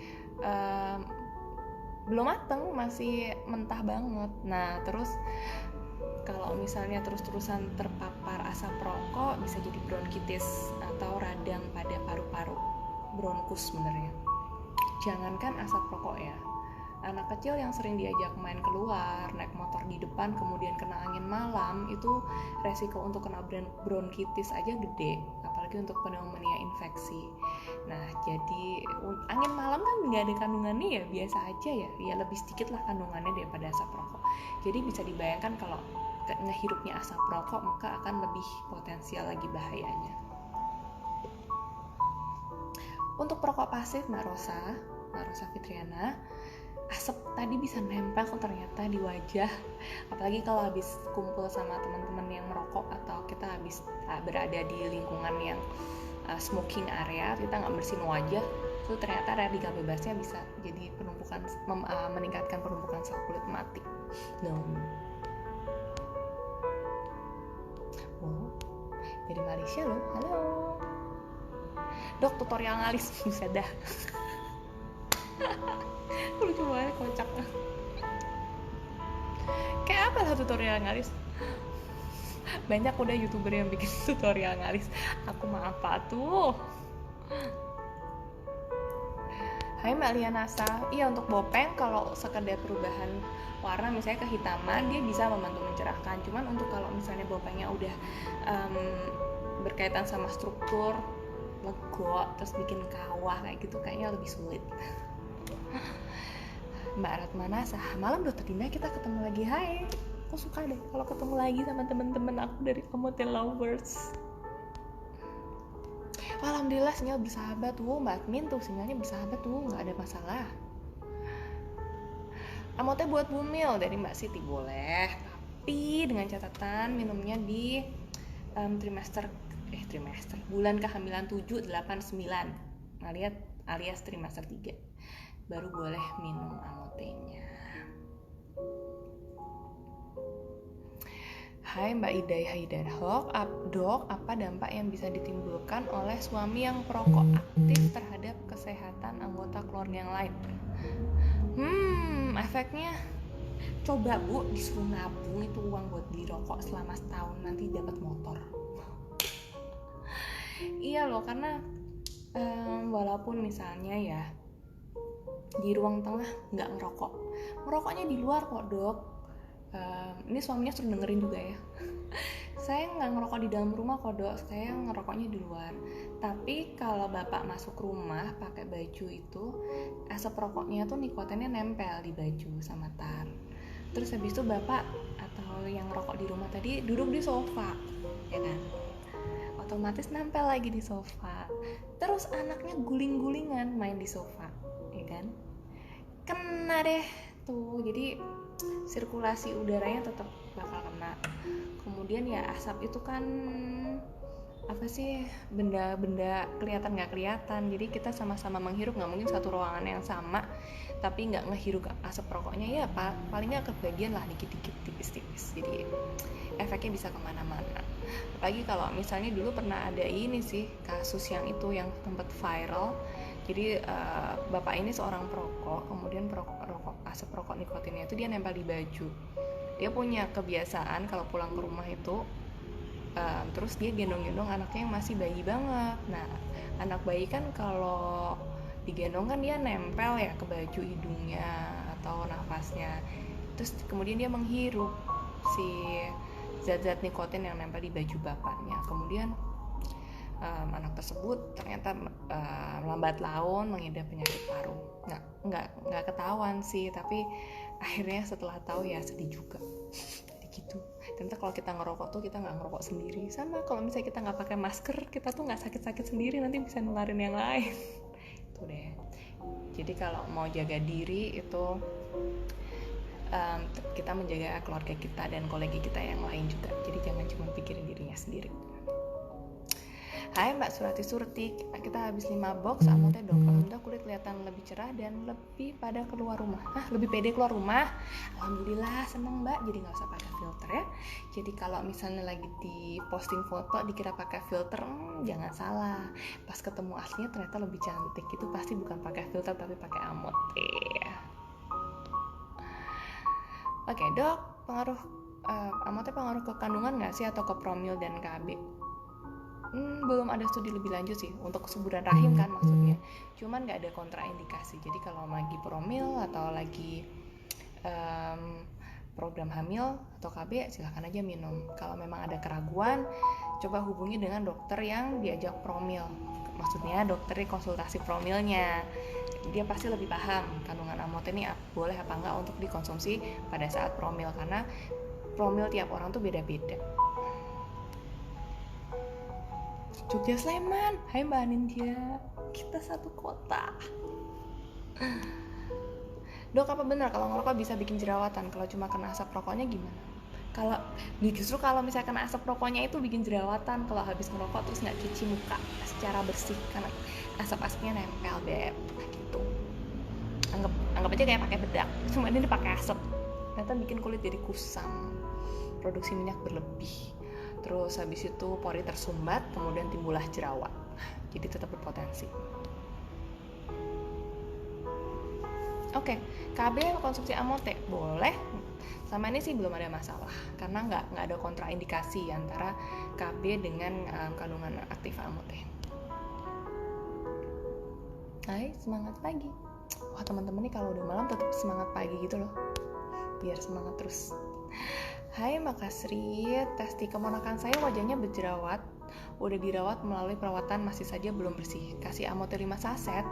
S1: belum mateng, masih mentah banget. Nah terus kalau misalnya terus-terusan terpapar asap rokok, bisa jadi bronkitis atau radang pada paru-paru, bronkus sebenarnya. Jangankan asap rokok ya, anak kecil yang sering diajak main keluar, naik motor di depan kemudian kena angin malam, itu resiko untuk kena bronkitis aja gede, apalagi untuk pneumonia infeksi. Nah, jadi angin malam kan nggak ada kandungannya ya, biasa aja ya lebih sedikit lah kandungannya daripada asap rokok. Jadi bisa dibayangkan kalau ngehirupnya asap rokok maka akan lebih potensial lagi bahayanya. Untuk perokok pasif Mbak Rosa Fitriana, asap tadi bisa nempel kok ternyata di wajah, apalagi kalau habis kumpul sama teman-teman yang merokok atau kita habis berada di lingkungan yang smoking area, kita nggak bersihin wajah, itu ternyata radikal bebasnya bisa jadi meningkatkan penumpukan sel kulit mati. Dari Malaysia loh, halo dok, tutorial ngalis bisa dah. Lucu banget, kocak. Kayak apa lah tutorial ngalis? Banyak udah youtuber yang bikin tutorial ngalis, aku mah apa tuh. Hai Mbak Lianasa, iya untuk bopeng kalau sekedar perubahan warna misalnya kehitaman dia bisa membantu mencerahkan, cuman untuk kalau misalnya bopengnya udah berkaitan sama struktur legok terus bikin kawah kayak gitu kayaknya lebih sulit. Mbak Ratmanasa, malam Dokter Dinda kita ketemu lagi. Hai, aku suka deh kalau ketemu lagi sama teman-teman aku dari Kamote Lovers. Alhamdulillah sinyal bersahabat tuh Mbak Admin, tuh sinyalnya bersahabat tuh, nggak ada masalah. Amote buat bumil dari Mbak Siti boleh, tapi dengan catatan minumnya di bulan kehamilan 7, 8, 9 alias trimester 3 baru boleh minum amotenya. Hai Mbak Idai Haidarhok, dok, apa dampak yang bisa ditimbulkan oleh suami yang perokok aktif terhadap kesehatan anggota keluarga yang lain? Efeknya coba Bu disuruh nabung itu uang buat beli rokok selama setahun, nanti dapat motor. Iya loh, karena walaupun misalnya ya di ruang tengah nggak ngerokoknya di luar kok dok. Ini suaminya suruh dengerin juga ya. Saya nggak ngerokok di dalam rumah kok dok, saya ngerokoknya di luar. Tapi kalau bapak masuk rumah pakai baju itu, asap rokoknya tuh nikotinnya nempel di baju sama tar. Terus habis itu bapak atau yang ngerokok di rumah tadi duduk di sofa, ya kan? Otomatis nempel lagi di sofa. Terus anaknya guling-gulingan main di sofa, ya kan? Kena deh tuh. Jadi sirkulasi udaranya tetap bakal kena. Kemudian ya asap itu kan apa sih, benda-benda kelihatan nggak kelihatan, jadi kita sama-sama menghirup, nggak mungkin satu ruangan yang sama tapi nggak ngehirup asap rokoknya ya paling nggak kebagian lah dikit-dikit tipis-tipis, jadi efeknya bisa kemana-mana. Apalagi kalau misalnya dulu pernah ada ini sih kasus yang sempat viral. Jadi bapak ini seorang perokok, kemudian asap rokok nikotinnya itu dia nempel di baju. Dia punya kebiasaan kalau pulang ke rumah itu terus dia gendong-gendong anaknya yang masih bayi banget. Nah, anak bayi kan kalau digendong kan dia nempel ya ke baju, hidungnya atau nafasnya. Terus kemudian dia menghirup si zat-zat nikotin yang nempel di baju bapaknya. Kemudian anak tersebut ternyata lambat laun mengidap penyakit paru. Nggak ketahuan sih, tapi akhirnya setelah tahu ya sedih juga. Jadi gitu. Ternyata kalau kita ngerokok tuh kita nggak ngerokok sendiri. Sama kalau misalnya kita nggak pakai masker, kita tuh nggak sakit-sakit sendiri, nanti bisa nularin yang lain. Itu deh. Jadi kalau mau jaga diri itu kita menjaga keluarga kita dan kolega kita yang lain juga. Jadi jangan cuma pikirin dirinya sendiri. Hai Mbak Surti, kita habis 5 box amote dok. Alhamdulillah kulit kelihatan lebih cerah dan lebih pada keluar rumah. Lebih pede keluar rumah. Alhamdulillah, seneng Mbak. Jadi nggak usah pakai filter ya. Jadi kalau misalnya lagi di posting foto dikira pakai filter, jangan salah. Pas ketemu aslinya ternyata lebih cantik. Itu pasti bukan pakai filter tapi pakai amote. Oke dok, amote pengaruh ke kandungan nggak sih atau ke promil dan KB? Belum ada studi lebih lanjut sih untuk kesuburan rahim kan maksudnya. Cuman nggak ada kontraindikasi. Jadi kalau lagi promil atau lagi program hamil atau KB silahkan aja minum. Kalau memang ada keraguan, coba hubungi dengan dokter yang diajak promil. Maksudnya dokter konsultasi promilnya. Dia pasti lebih paham kandungan amotnya ini boleh apa enggak untuk dikonsumsi pada saat promil, karena promil tiap orang tuh beda-beda. Jogja Sleman, hai Mbak Nindya, kita satu kota. Dok, apa benar kalau ngerokok bisa bikin jerawatan? Kalau cuma kena asap rokoknya gimana? Justru kalau misalnya kena asap rokoknya itu bikin jerawatan kalau habis ngerokok terus nggak cuci muka secara bersih karena asap-asapnya nempel beb gitu. Anggap aja kayak pakai bedak, cuma ini pakai asap. Ternyata bikin kulit jadi kusam, produksi minyak berlebih. Terus habis itu pori tersumbat, kemudian timbullah jerawat. Jadi tetap berpotensi. Oke, KB konsumsi amote boleh. Sama ini sih belum ada masalah karena nggak ada kontraindikasi antara KB dengan kandungan aktif amote. Hai, semangat pagi. Wah, teman-teman nih kalau udah malam tetap semangat pagi gitu loh. Biar semangat terus. Hai Makasri, testi keponakan saya wajahnya berjerawat, udah dirawat melalui perawatan masih saja belum bersih. Kasih amote 5 saset.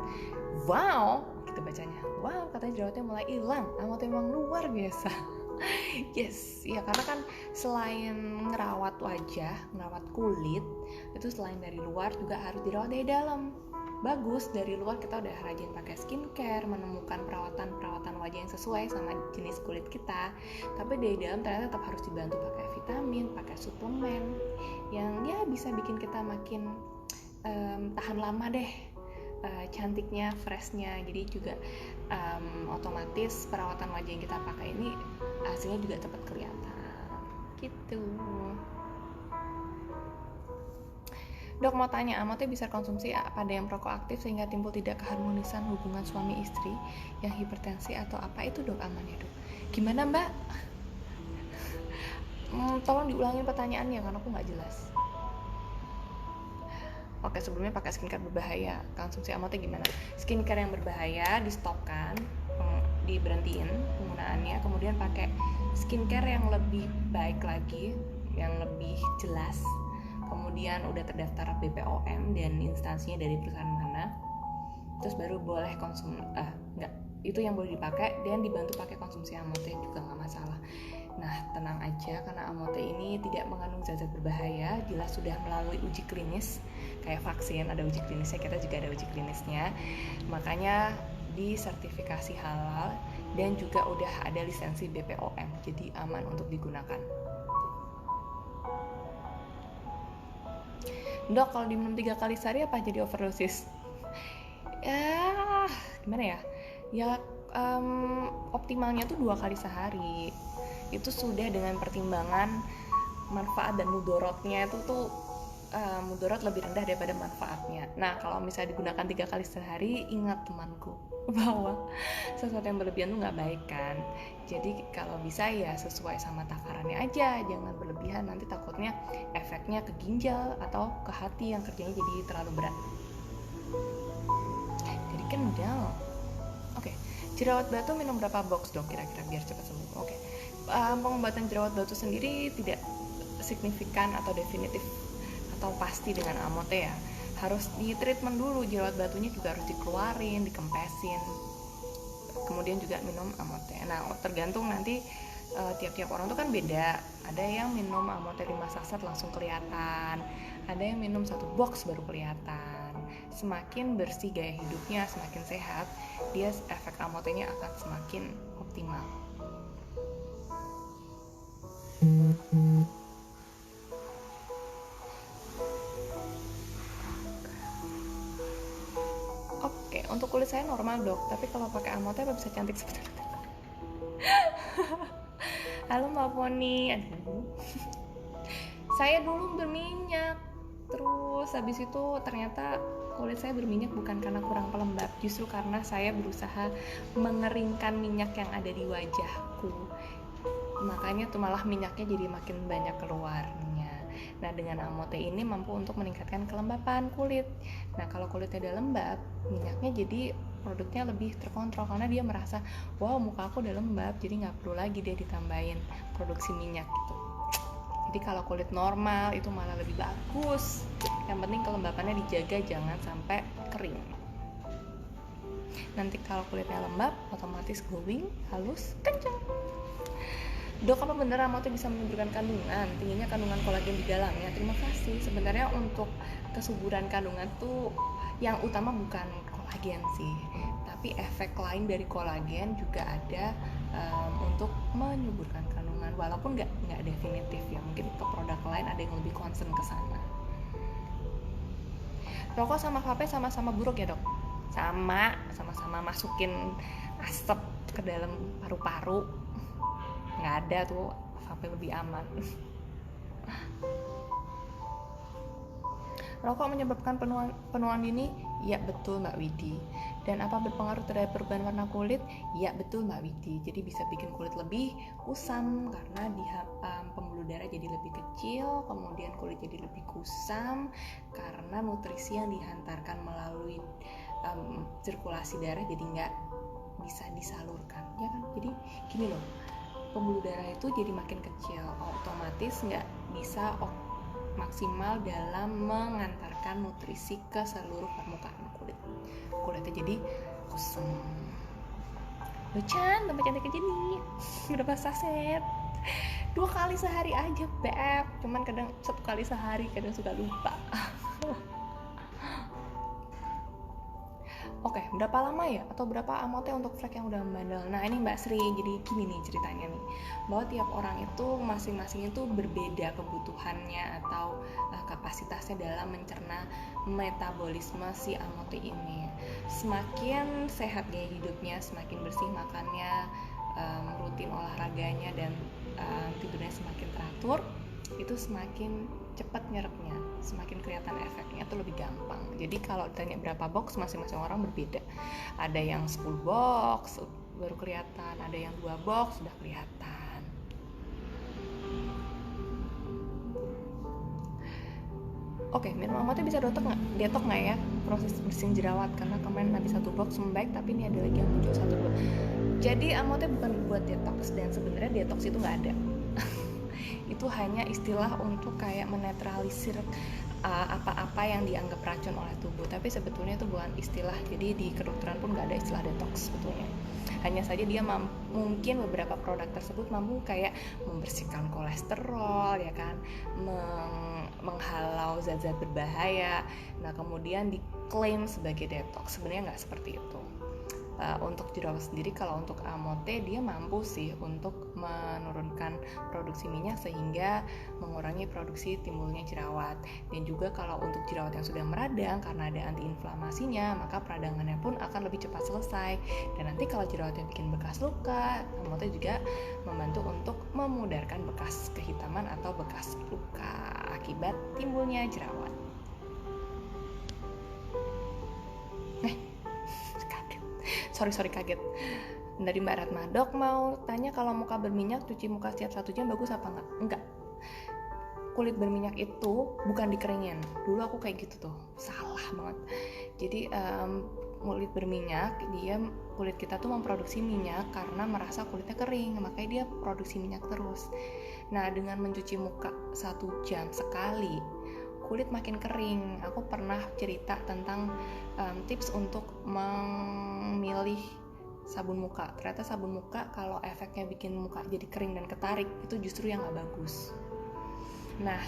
S1: Wow, gitu bacanya. Wow, katanya jerawatnya mulai hilang. Amote memang luar biasa. Yes, ya karena kan selain ngerawat wajah, ngerawat kulit, itu selain dari luar juga harus dirawat dari dalam. Bagus, dari luar kita udah rajin pakai skincare, menemukan perawatan wajah yang sesuai sama jenis kulit kita. Tapi dari dalam ternyata tetap harus dibantu pakai vitamin, pakai suplemen yang ya bisa bikin kita makin tahan lama deh, cantiknya, freshnya. Jadi juga otomatis perawatan wajah yang kita pakai ini hasilnya juga cepat kelihatan gitu. Dok, mau tanya, amote bisa konsumsi pada yang perokok aktif sehingga timbul tidak keharmonisan hubungan suami istri yang hipertensi atau apa itu dok, aman ya dok? Gimana mbak? Tolong diulangin pertanyaannya karena aku nggak jelas. Oke, sebelumnya pakai skincare berbahaya, konsumsi amote gimana? Skincare yang berbahaya di stopkan, diberhentiin penggunaannya, kemudian pakai skincare yang lebih baik lagi, yang lebih jelas. Kemudian udah terdaftar BPOM dan instansinya dari perusahaan mana, terus baru boleh itu yang boleh dipakai dan dibantu pakai konsumsi amote juga nggak masalah. Nah, tenang aja karena amote ini tidak mengandung zat-zat berbahaya, jelas sudah melalui uji klinis. Kayak vaksin ada uji klinisnya, kita juga ada uji klinisnya, makanya disertifikasi halal dan juga udah ada lisensi BPOM, jadi aman untuk digunakan. Dok, kalau diminum 3 kali sehari apa jadi overdosis? Ya, gimana ya? Ya, optimalnya tuh 2 kali sehari. Itu sudah dengan pertimbangan manfaat dan mudorotnya itu tuh mudorot lebih rendah daripada manfaatnya. Nah, kalau misalnya digunakan 3 kali sehari, ingat temanku bahwa sesuatu yang berlebihan tuh nggak baik kan. Jadi kalau bisa ya sesuai sama takarannya aja, jangan berlebihan, nanti takutnya efeknya ke ginjal atau ke hati yang kerjanya jadi terlalu berat. Jadi kan udah. Oke, jerawat batu minum berapa box dok kira-kira biar cepat sembuh? Oke, pengobatan jerawat batu sendiri tidak signifikan atau definitif atau pasti dengan amote ya. Harus di treatment dulu, jerawat batunya juga harus dikeluarin, dikempesin, kemudian juga minum amote. Nah, tergantung nanti tiap-tiap orang tuh kan beda. Ada yang minum amote 5 saset langsung kelihatan, ada yang minum 1 box baru kelihatan. Semakin bersih gaya hidupnya, semakin sehat, dia efek amotenya akan semakin optimal. Oke, untuk kulit saya normal dok, tapi kalau pakai amote apa bisa cantik seperti itu? Halo Mbak Poni, aduh. Saya dulu berminyak, terus habis itu ternyata kulit saya berminyak bukan karena kurang pelembab, justru karena saya berusaha mengeringkan minyak yang ada di wajahku. Makanya tuh malah minyaknya jadi makin banyak keluarnya. Nah, dengan Amote ini mampu untuk meningkatkan kelembapan kulit. Nah, kalau kulitnya udah lembab, minyaknya jadi produknya lebih terkontrol karena dia merasa, wow, muka aku udah lembab, jadi nggak perlu lagi dia ditambahin produksi minyak gitu. Jadi kalau kulit normal itu malah lebih bagus. Yang penting kelembapannya dijaga, jangan sampai kering. Nanti kalau kulitnya lembab, otomatis glowing, halus, kencang. Dok, apa bener Amote bisa menyuburkan kandungan? Tingginya kandungan kolagen di dalamnya. Terima kasih. Sebenarnya untuk kesuburan kandungan tuh yang utama bukan kolagen sih, tapi efek lain dari kolagen juga ada untuk menyuburkan kandungan. Walaupun nggak definitif ya, mungkin ke produk lain ada yang lebih concern ke sana. Rokok sama vape sama-sama buruk ya dok? Sama-sama masukin asap ke dalam paru-paru. Nggak ada tuh vape lebih aman. Rokok menyebabkan penuaan dini? Ya betul Mbak Widi. Dan apa berpengaruh terhadap perubahan warna kulit? Ya betul Mbak Widi. Jadi bisa bikin kulit lebih kusam karena pembuluh darah jadi lebih kecil, kemudian kulit jadi lebih kusam karena nutrisi yang dihantarkan melalui sirkulasi darah jadi nggak bisa disalurkan, ya kan? Jadi gini loh, pembuluh darah itu jadi makin kecil, otomatis nggak bisa maksimal dalam mengantarkan nutrisi ke seluruh permukaan kulitnya jadi kusam. Lucan, tambah cantik aja nih. Berapa saset? 2 kali sehari aja, Beb. Cuman kadang 1 kali sehari, kadang suka lupa. Oke, berapa lama ya? Atau berapa Amote untuk flek yang udah membandel? Nah ini Mbak Sri, jadi gini nih ceritanya nih, bahwa tiap orang itu masing-masing itu berbeda kebutuhannya atau kapasitasnya dalam mencerna metabolisme si Amote ini. Semakin sehat gaya hidupnya, semakin bersih makannya, rutin olahraganya, dan tidurnya semakin teratur, itu semakin cepat nyerapnya, semakin kelihatan efeknya tuh lebih gampang. Jadi kalau ditanya berapa box, masing-masing orang berbeda. Ada yang 10 box baru kelihatan, ada yang 2 box sudah kelihatan. Oke, minum Amote bisa detok nggak ya proses bersihin jerawat? Karena kemarin habis 1 box membaik, tapi ini ada lagi yang muncul 1-2. Jadi Amote bukan buat detox, dan sebenarnya detox itu nggak ada. Itu hanya istilah untuk kayak menetralisir apa-apa yang dianggap racun oleh tubuh, tapi sebetulnya itu bukan istilah. Jadi di kedokteran pun nggak ada istilah detox sebetulnya. Hanya saja dia mungkin beberapa produk tersebut mampu kayak membersihkan kolesterol, ya kan, menghalau zat-zat berbahaya. Nah kemudian diklaim sebagai detox. Sebenarnya nggak seperti itu. Untuk jerawat sendiri, kalau untuk Amote dia mampu sih untuk menurunkan produksi minyak sehingga mengurangi produksi timbulnya jerawat. Dan juga kalau untuk jerawat yang sudah meradang karena ada antiinflamasinya, maka peradangannya pun akan lebih cepat selesai. Dan nanti kalau jerawatnya bikin bekas luka, Amote juga membantu untuk memudarkan bekas kehitaman atau bekas luka akibat timbulnya jerawat. Sorry kaget. Dari Mbak Ratma, dok mau tanya kalau muka berminyak cuci muka setiap 1 jam bagus apa enggak? Enggak. Kulit berminyak itu bukan dikeringin. Dulu aku kayak gitu tuh, salah banget. Jadi kulit berminyak, kulit kita tuh memproduksi minyak karena merasa kulitnya kering, makanya dia produksi minyak terus. Nah dengan mencuci muka 1 jam sekali, kulit makin kering. Aku pernah cerita tentang tips untuk memilih sabun muka. Ternyata sabun muka kalau efeknya bikin muka jadi kering dan ketarik, itu justru yang gak bagus. Nah,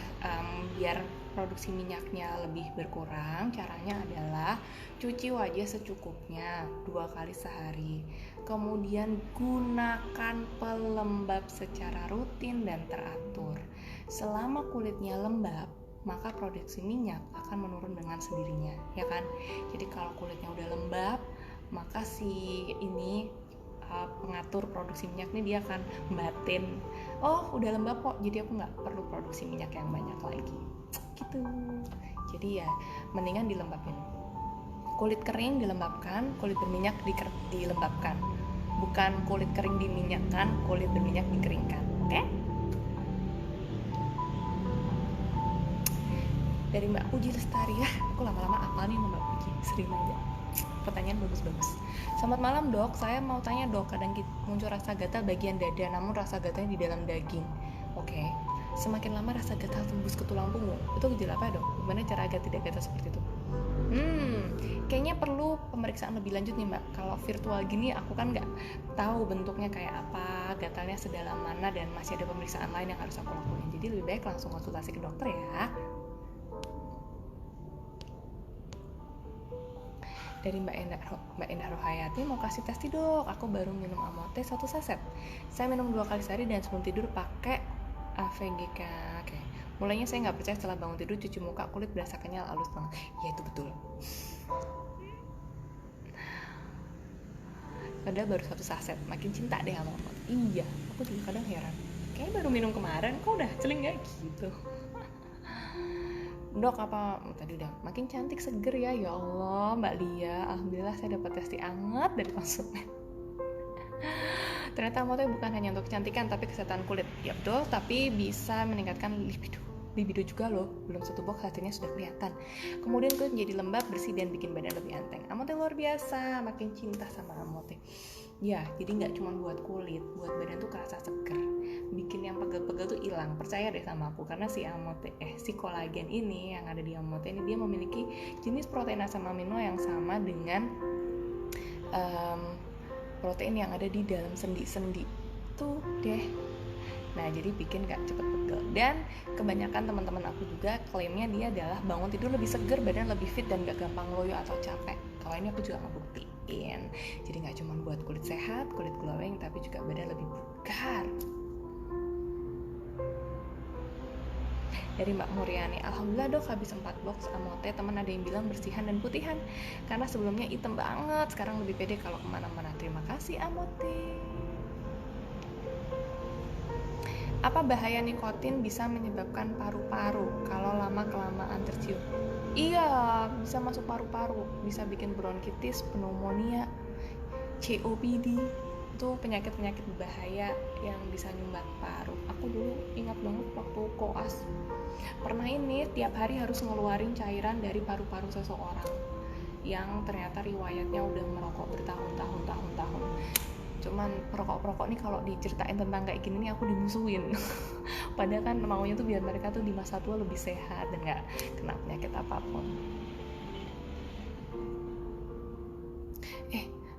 S1: biar produksi minyaknya lebih berkurang, caranya adalah cuci wajah secukupnya 2 kali sehari. Kemudian gunakan pelembab secara rutin dan teratur. Selama kulitnya lembab, maka produksi minyak akan menurun dengan sendirinya, ya kan? Jadi kalau kulitnya udah lembab, maka si ini pengatur produksi minyak ini dia akan batin, oh udah lembab kok, jadi aku nggak perlu produksi minyak yang banyak lagi, gitu. Jadi ya mendingan dilembabin. Kulit kering dilembabkan, kulit berminyak dilembabkan, bukan kulit kering diminyakkan, kulit berminyak dikeringkan, oke? Dari Mbak Puji Lestari. Aku lama-lama apal nih Mbak Puji, sering aja. Pertanyaan bagus-bagus. Selamat malam dok, saya mau tanya dok, kadang muncul rasa gatal bagian dada, namun rasa gatalnya di dalam daging. Oke. Semakin lama rasa gatal tembus ke tulang punggung. Itu gejala apa ya dok? Gimana cara agar tidak gatal seperti itu? Kayaknya perlu pemeriksaan lebih lanjut nih mbak. Kalau virtual gini aku kan nggak tahu bentuknya kayak apa, gatalnya sedalam mana, dan masih ada pemeriksaan lain yang harus aku lakuin. Jadi lebih baik langsung konsultasi ke dokter ya. Dari Mbak Endah Rohayati, mau kasih tes dok, aku baru minum Amote 1 saset. Saya minum 2 kali sehari dan sebelum tidur pakai AVGK. Oke. Mulainya saya nggak percaya, setelah bangun tidur cuci muka, kulit berasa kenyal, halus banget. Ya itu betul. Padahal baru 1 saset, makin cinta deh sama Amote. Iya, aku juga kadang heran. Kayaknya baru minum kemarin, kok udah celing gak gitu. Dok, apa tadi udah makin cantik seger ya? Ya Allah Mbak Lia, alhamdulillah saya dapat testi anget dari konsumen. Ternyata Amote bukan hanya untuk kecantikan tapi kesehatan kulit. Ya betul, tapi bisa meningkatkan libido juga loh. Belum 1 box hasilnya sudah kelihatan. Kemudian kulit menjadi lembab, bersih, dan bikin badan lebih enteng. Amote luar biasa, makin cinta sama Amote. Ya, jadi nggak cuma buat kulit, buat badan tuh kerasa seger, bikin yang pegel-pegel tuh hilang. Percaya deh sama aku, karena si kolagen ini yang ada di Amote ini, dia memiliki jenis protein asam amino yang sama dengan protein yang ada di dalam sendi-sendi tuh deh. Nah, jadi bikin gak cepet pegel. Dan kebanyakan teman-teman aku juga klaimnya dia adalah bangun tidur lebih seger, badan lebih fit, dan gak gampang loyo atau capek. Kalau ini aku juga ngebuktiin. Jadi gak cuma buat kulit sehat, kulit glowing, tapi juga badan lebih bugar. Dari Mbak Muriani, alhamdulillah dok, habis 4 box Amote. Teman ada yang bilang bersihan dan putihan, karena sebelumnya hitam banget, sekarang lebih pede kalau kemana-mana. Terima kasih Amote. Apa bahaya nikotin bisa menyebabkan paru-paru kalau lama-kelamaan tercium? Iya, bisa masuk paru-paru, bisa bikin bronkitis, pneumonia, COPD. Itu penyakit-penyakit berbahaya yang bisa nyumbat paru. Aku dulu ingat banget waktu koas, pernah ini tiap hari harus ngeluarin cairan dari paru-paru seseorang yang ternyata riwayatnya udah merokok bertahun-tahun. Cuman perokok-perokok nih kalau diceritain tentang kayak gini nih aku dimusuhin. Padahal kan maunya tuh biar mereka tuh di masa tua lebih sehat dan gak kena penyakit apapun.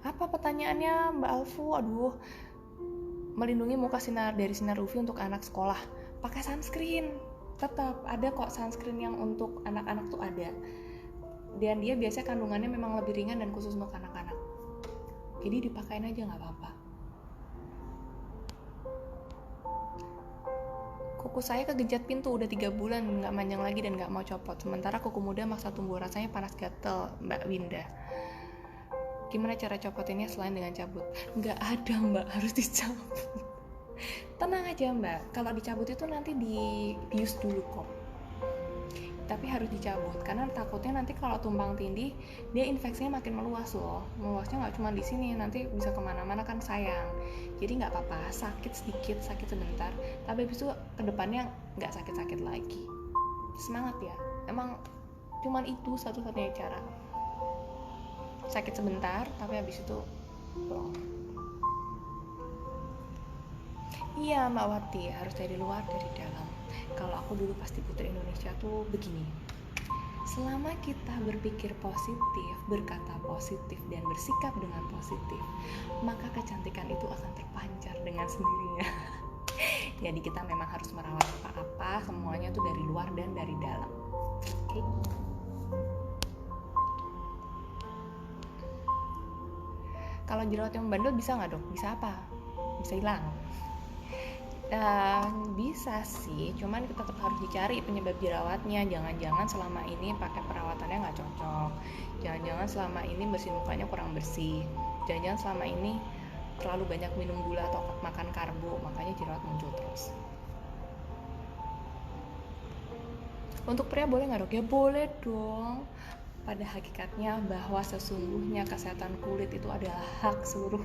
S1: Apa pertanyaannya Mbak Alfu? Aduh, melindungi muka dari sinar UV untuk anak sekolah. Pakai sunscreen. Tetap ada kok sunscreen yang untuk anak-anak tuh ada. Dan dia biasanya kandungannya memang lebih ringan dan khusus untuk anak-anak. Jadi dipakein aja gak apa-apa. Kuku saya kegejat pintu udah 3 bulan, gak manjang lagi dan gak mau copot. Sementara kuku muda maksa tumbuh, rasanya panas gatel, Mbak Winda. Gimana cara copotinnya selain dengan cabut? Gak ada mbak, harus dicabut. Tenang aja mbak, kalau dicabut itu nanti dibius dulu kok. Tapi harus dicabut, karena takutnya nanti kalau tumpang tindih, dia infeksinya makin meluas loh. Meluasnya gak cuma di sini, nanti bisa kemana-mana kan sayang. Jadi gak apa-apa, sakit sedikit, sakit sebentar, tapi habis itu kedepannya gak sakit-sakit lagi. Semangat ya, emang cuman itu satu-satunya cara. Sakit sebentar, tapi habis itu pulang. Iya Mbak Wati, harus dari luar dari dalam. Kalau aku dulu pasti Putri Indonesia tuh begini. Selama kita berpikir positif, berkata positif, dan bersikap dengan positif, maka kecantikan itu akan terpancar dengan sendirinya. Jadi kita memang harus merawat apa-apa, semuanya tuh dari luar dan dari dalam. Oke. Kalau jerawat yang membandel bisa nggak dok? Bisa apa? Bisa hilang? Bisa sih, cuman kita tetap harus dicari penyebab jerawatnya. Jangan-jangan selama ini pakai perawatannya nggak cocok. Jangan-jangan selama ini bersih mukanya kurang bersih. Jangan-jangan selama ini terlalu banyak minum gula atau makan karbo, makanya jerawat muncul terus. Untuk pria boleh nggak dok? Ya boleh dong. Pada hakikatnya bahwa sesungguhnya kesehatan kulit itu adalah hak seluruh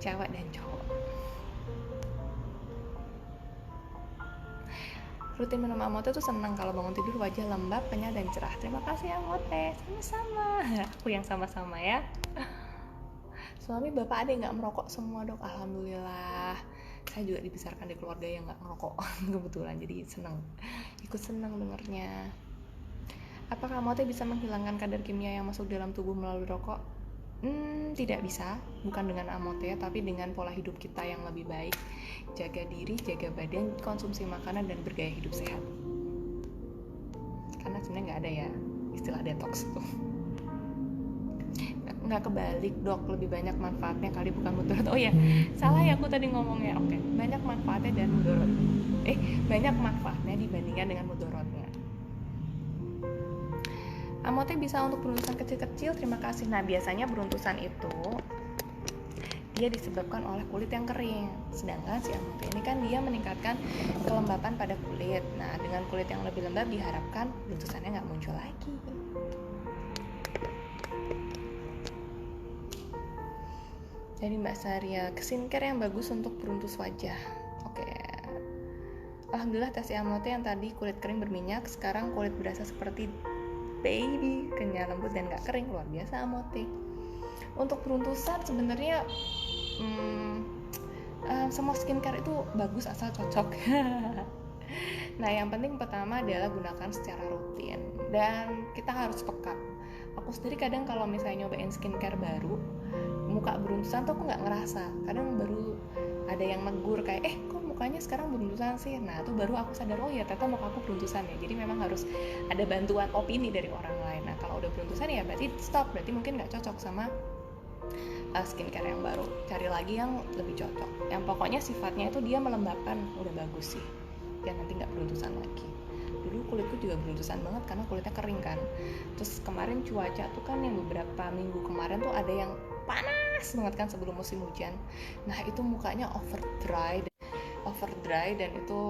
S1: cewek dan cowok. rutin minum Amote tuh senang kalau bangun tidur wajah lembab, kenyal dan cerah. Terima kasih Amote, sama-sama. Aku yang sama-sama ya. Suami bapak ada yang nggak merokok semua dok, alhamdulillah. Saya juga dibesarkan di keluarga yang nggak ngerokok kebetulan, jadi ikut seneng dengernya. Apakah Amote bisa menghilangkan kadar kimia yang masuk dalam tubuh melalui rokok? Tidak bisa, bukan dengan Amote tapi dengan pola hidup kita yang lebih baik. Jaga diri, jaga badan, konsumsi makanan dan bergaya hidup sehat. Karena sebenarnya nggak ada ya istilah detox tuh. Nggak kebalik dok, lebih banyak manfaatnya kali bukan mudarat. Oh ya, salah ya aku tadi ngomongnya. Oke, banyak manfaatnya dan mudarat. Banyak manfaatnya dibandingkan dengan mudaratnya. Amote bisa untuk beruntusan kecil-kecil, terima kasih. Nah biasanya beruntusan itu dia disebabkan oleh kulit yang kering. Sedangkan si Amote ini kan dia meningkatkan kelembapan pada kulit. Nah dengan kulit yang lebih lembab diharapkan beruntusannya nggak muncul lagi. Jadi Mbak Saria, skincare yang bagus untuk beruntus wajah. Oke. Alhamdulillah tes Amote yang tadi kulit kering berminyak, sekarang kulit berasa seperti baby, kenyal lembut dan gak kering. Luar biasa Amote. Untuk beruntusan sebenarnya semua skincare itu bagus asal cocok. Nah yang penting pertama adalah gunakan secara rutin dan kita harus peka. Aku sendiri kadang kalau misalnya nyobain skincare baru, muka beruntusan tuh aku nggak ngerasa. Kadang baru ada yang negur kayak kok mukanya sekarang beruntusan sih. Nah itu baru aku sadar, oh ya ternyata muka aku beruntusan ya. Jadi memang harus ada bantuan opini dari orang lain. Nah kalau udah beruntusan ya berarti stop, berarti mungkin nggak cocok sama skincare yang baru. Cari lagi yang lebih cocok. Yang pokoknya sifatnya itu dia melembabkan, udah bagus sih. Ya nanti nggak beruntusan lagi. Dulu kulitku juga beruntusan banget karena kulitnya kering kan. Terus kemarin cuaca tuh kan yang beberapa minggu kemarin tuh ada yang panas banget kan sebelum musim hujan. Nah itu mukanya over dry dan itu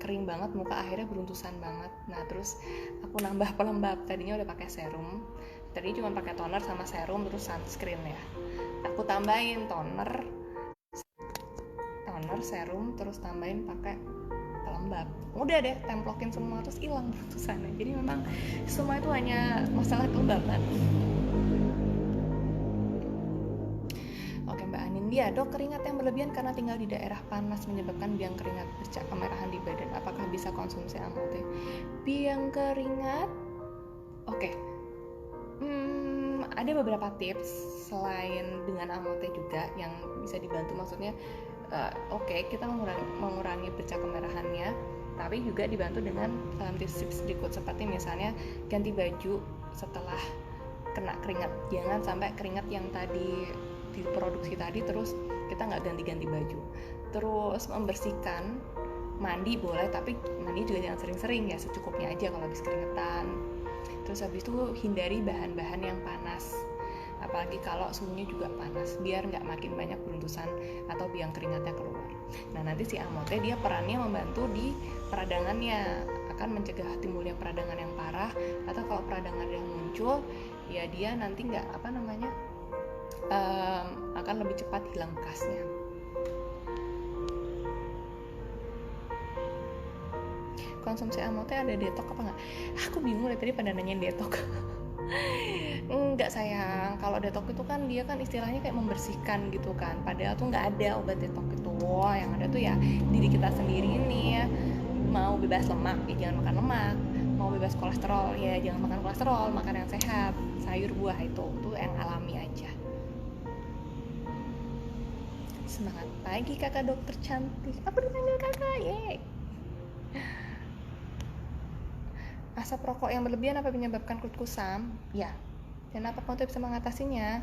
S1: kering banget, muka akhirnya beruntusan banget. Nah terus aku nambah pelembab, tadinya udah pakai serum, tadi cuma pakai toner sama serum terus sunscreen ya. Aku tambahin toner, serum, terus tambahin pakai pelembab. Udah deh, templokin semua terus hilang beruntusannya. Jadi memang semua itu hanya masalah kelembaban. Oke Mbak Anindya, dok keringat yang berlebihan karena tinggal di daerah panas menyebabkan biang keringat bercak kemerahan di badan. Apakah bisa konsumsi Amote? Biang keringat? Oke. Ada beberapa tips selain dengan Amote juga yang bisa dibantu. Maksudnya kita mengurangi bercak kemerahannya, tapi juga dibantu dengan tips-tips berikut seperti misalnya ganti baju setelah kena keringat. Jangan sampai keringat yang tadi diproduksi tadi terus kita nggak ganti-ganti baju. Terus membersihkan, mandi boleh tapi mandi juga jangan sering-sering ya, secukupnya aja kalau habis keringetan. Terus habis itu hindari bahan-bahan yang panas, apalagi kalau suhunya juga panas, biar nggak makin banyak beruntusan atau biang keringatnya keluar. Nah nanti si Amote dia perannya membantu di peradangannya, akan mencegah timbulnya peradangan yang parah, atau kalau peradangan yang muncul ya dia nanti nggak akan lebih cepat hilang bekasnya. Konsumsi Amote ada detok apa nggak? Aku bingung dari tadi pada nanyain detok. Enggak sayang, kalau detok itu kan dia kan istilahnya kayak membersihkan gitu kan, padahal tuh nggak ada obat detok itu. Yang ada tuh ya diri kita sendiri ini ya. Mau bebas lemak ya jangan makan lemak, mau bebas kolesterol ya jangan makan kolesterol, makan yang sehat, sayur buah itu yang alami aja. Semangat pagi kakak dokter cantik, aku dipanggil kakak, yeay. Asap rokok yang berlebihan apa menyebabkan kulit kusam? Ya. Dan apa kamu bisa mengatasinya?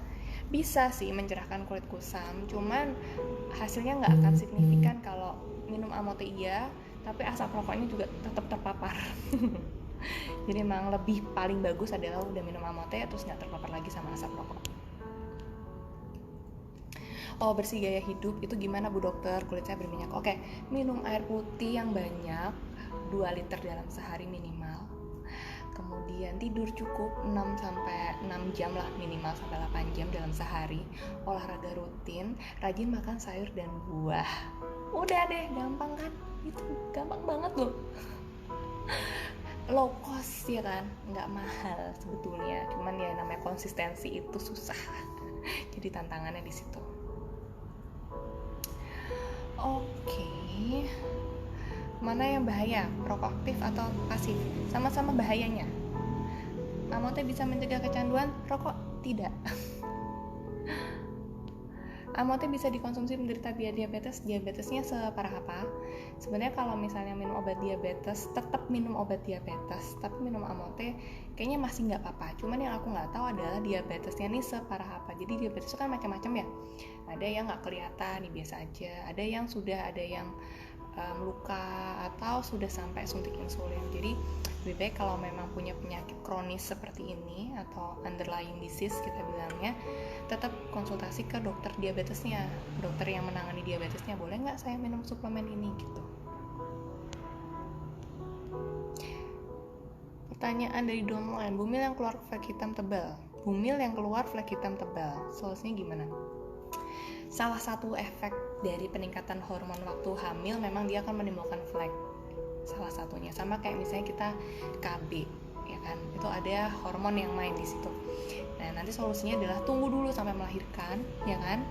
S1: Bisa sih mencerahkan kulit kusam, cuman hasilnya nggak akan signifikan kalau minum Amote iya, tapi asap rokoknya juga tetap terpapar. Jadi memang lebih paling bagus adalah udah minum Amote terus nggak terpapar lagi sama asap rokok. Oh bersih gaya hidup itu gimana Bu Dokter? Kulit saya berminyak. Oke, minum air putih yang banyak, 2 liter dalam sehari minimal. Kemudian tidur cukup 6 jam lah minimal sampai 8 jam dalam sehari. Olahraga rutin, rajin makan sayur dan buah. Udah deh, gampang kan? Itu gampang gampang banget loh. Low cost ya kan, nggak mahal sebetulnya, cuman ya namanya konsistensi itu susah. Jadi tantangannya di situ. Oke. Mana yang bahaya, rokok aktif atau pasif? Sama-sama bahayanya. Amote bisa mencegah kecanduan, rokok tidak. Amote bisa dikonsumsi menderita diabetes. Diabetesnya separah apa? Sebenarnya kalau misalnya minum obat diabetes, tetap minum obat diabetes, tapi minum amote kayaknya masih nggak apa-apa. Cuman yang aku nggak tahu adalah diabetesnya nih separah apa. Jadi diabetes itu kan macam-macam ya. Ada yang nggak kelihatan, nih biasa aja. Ada yang sudah, ada yang luka atau sudah sampai suntik insulin. Jadi lebih baik kalau memang punya penyakit kronis seperti ini atau underlying disease kita bilangnya, tetap konsultasi ke dokter diabetesnya, dokter yang menangani diabetesnya. Boleh nggak saya minum suplemen ini gitu. Pertanyaan dari Domlan, bumil yang keluar flek hitam tebal. Bumil yang keluar flek hitam tebal, solusinya gimana? Salah satu efek dari peningkatan hormon waktu hamil memang dia akan menimbulkan flek. Salah satunya sama kayak misalnya kita KB, ya kan? Itu ada hormon yang main di situ. Nah, nanti solusinya adalah tunggu dulu sampai melahirkan, ya kan?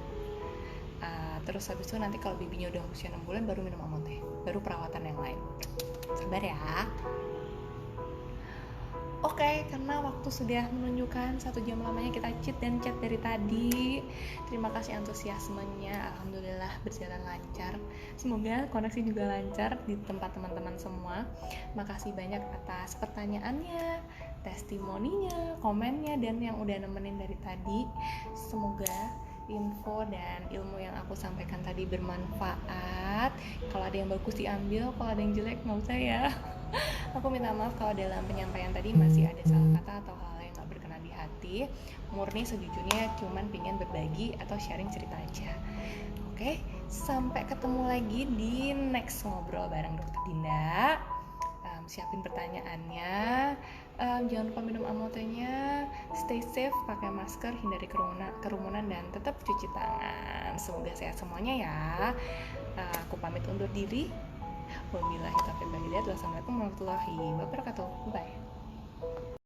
S1: Terus habis itu nanti kalau bibinya udah usia 6 bulan baru minum amote, baru perawatan yang lain. Sabar ya. Oke, karena waktu sudah menunjukkan 1 jam lamanya kita chat dan chat dari tadi. Terima kasih antusiasmenya, alhamdulillah berjalan lancar. Semoga koneksi juga lancar di tempat teman-teman semua. Makasih banyak atas pertanyaannya, testimoninya, komennya, dan yang udah nemenin dari tadi. Semoga info dan ilmu yang aku sampaikan tadi bermanfaat. Kalau ada yang bagus diambil, kalau ada yang jelek nggak usah ya. Aku minta maaf kalau dalam penyampaian tadi masih ada salah kata atau hal yang gak berkenan di hati. Murni sejujurnya cuman pengen berbagi atau sharing cerita aja. Oke, sampai ketemu lagi di next ngobrol bareng Dr. Dinda. Siapin pertanyaannya. Jangan lupa minum amotenya. Stay safe, pakai masker, hindari kerumunan dan tetap cuci tangan. Semoga sehat semuanya ya. Aku pamit undur diri. Wabillahi taufiq wal hidayah. Wassalamualaikum warahmatullahi wabarakatuh. Bye.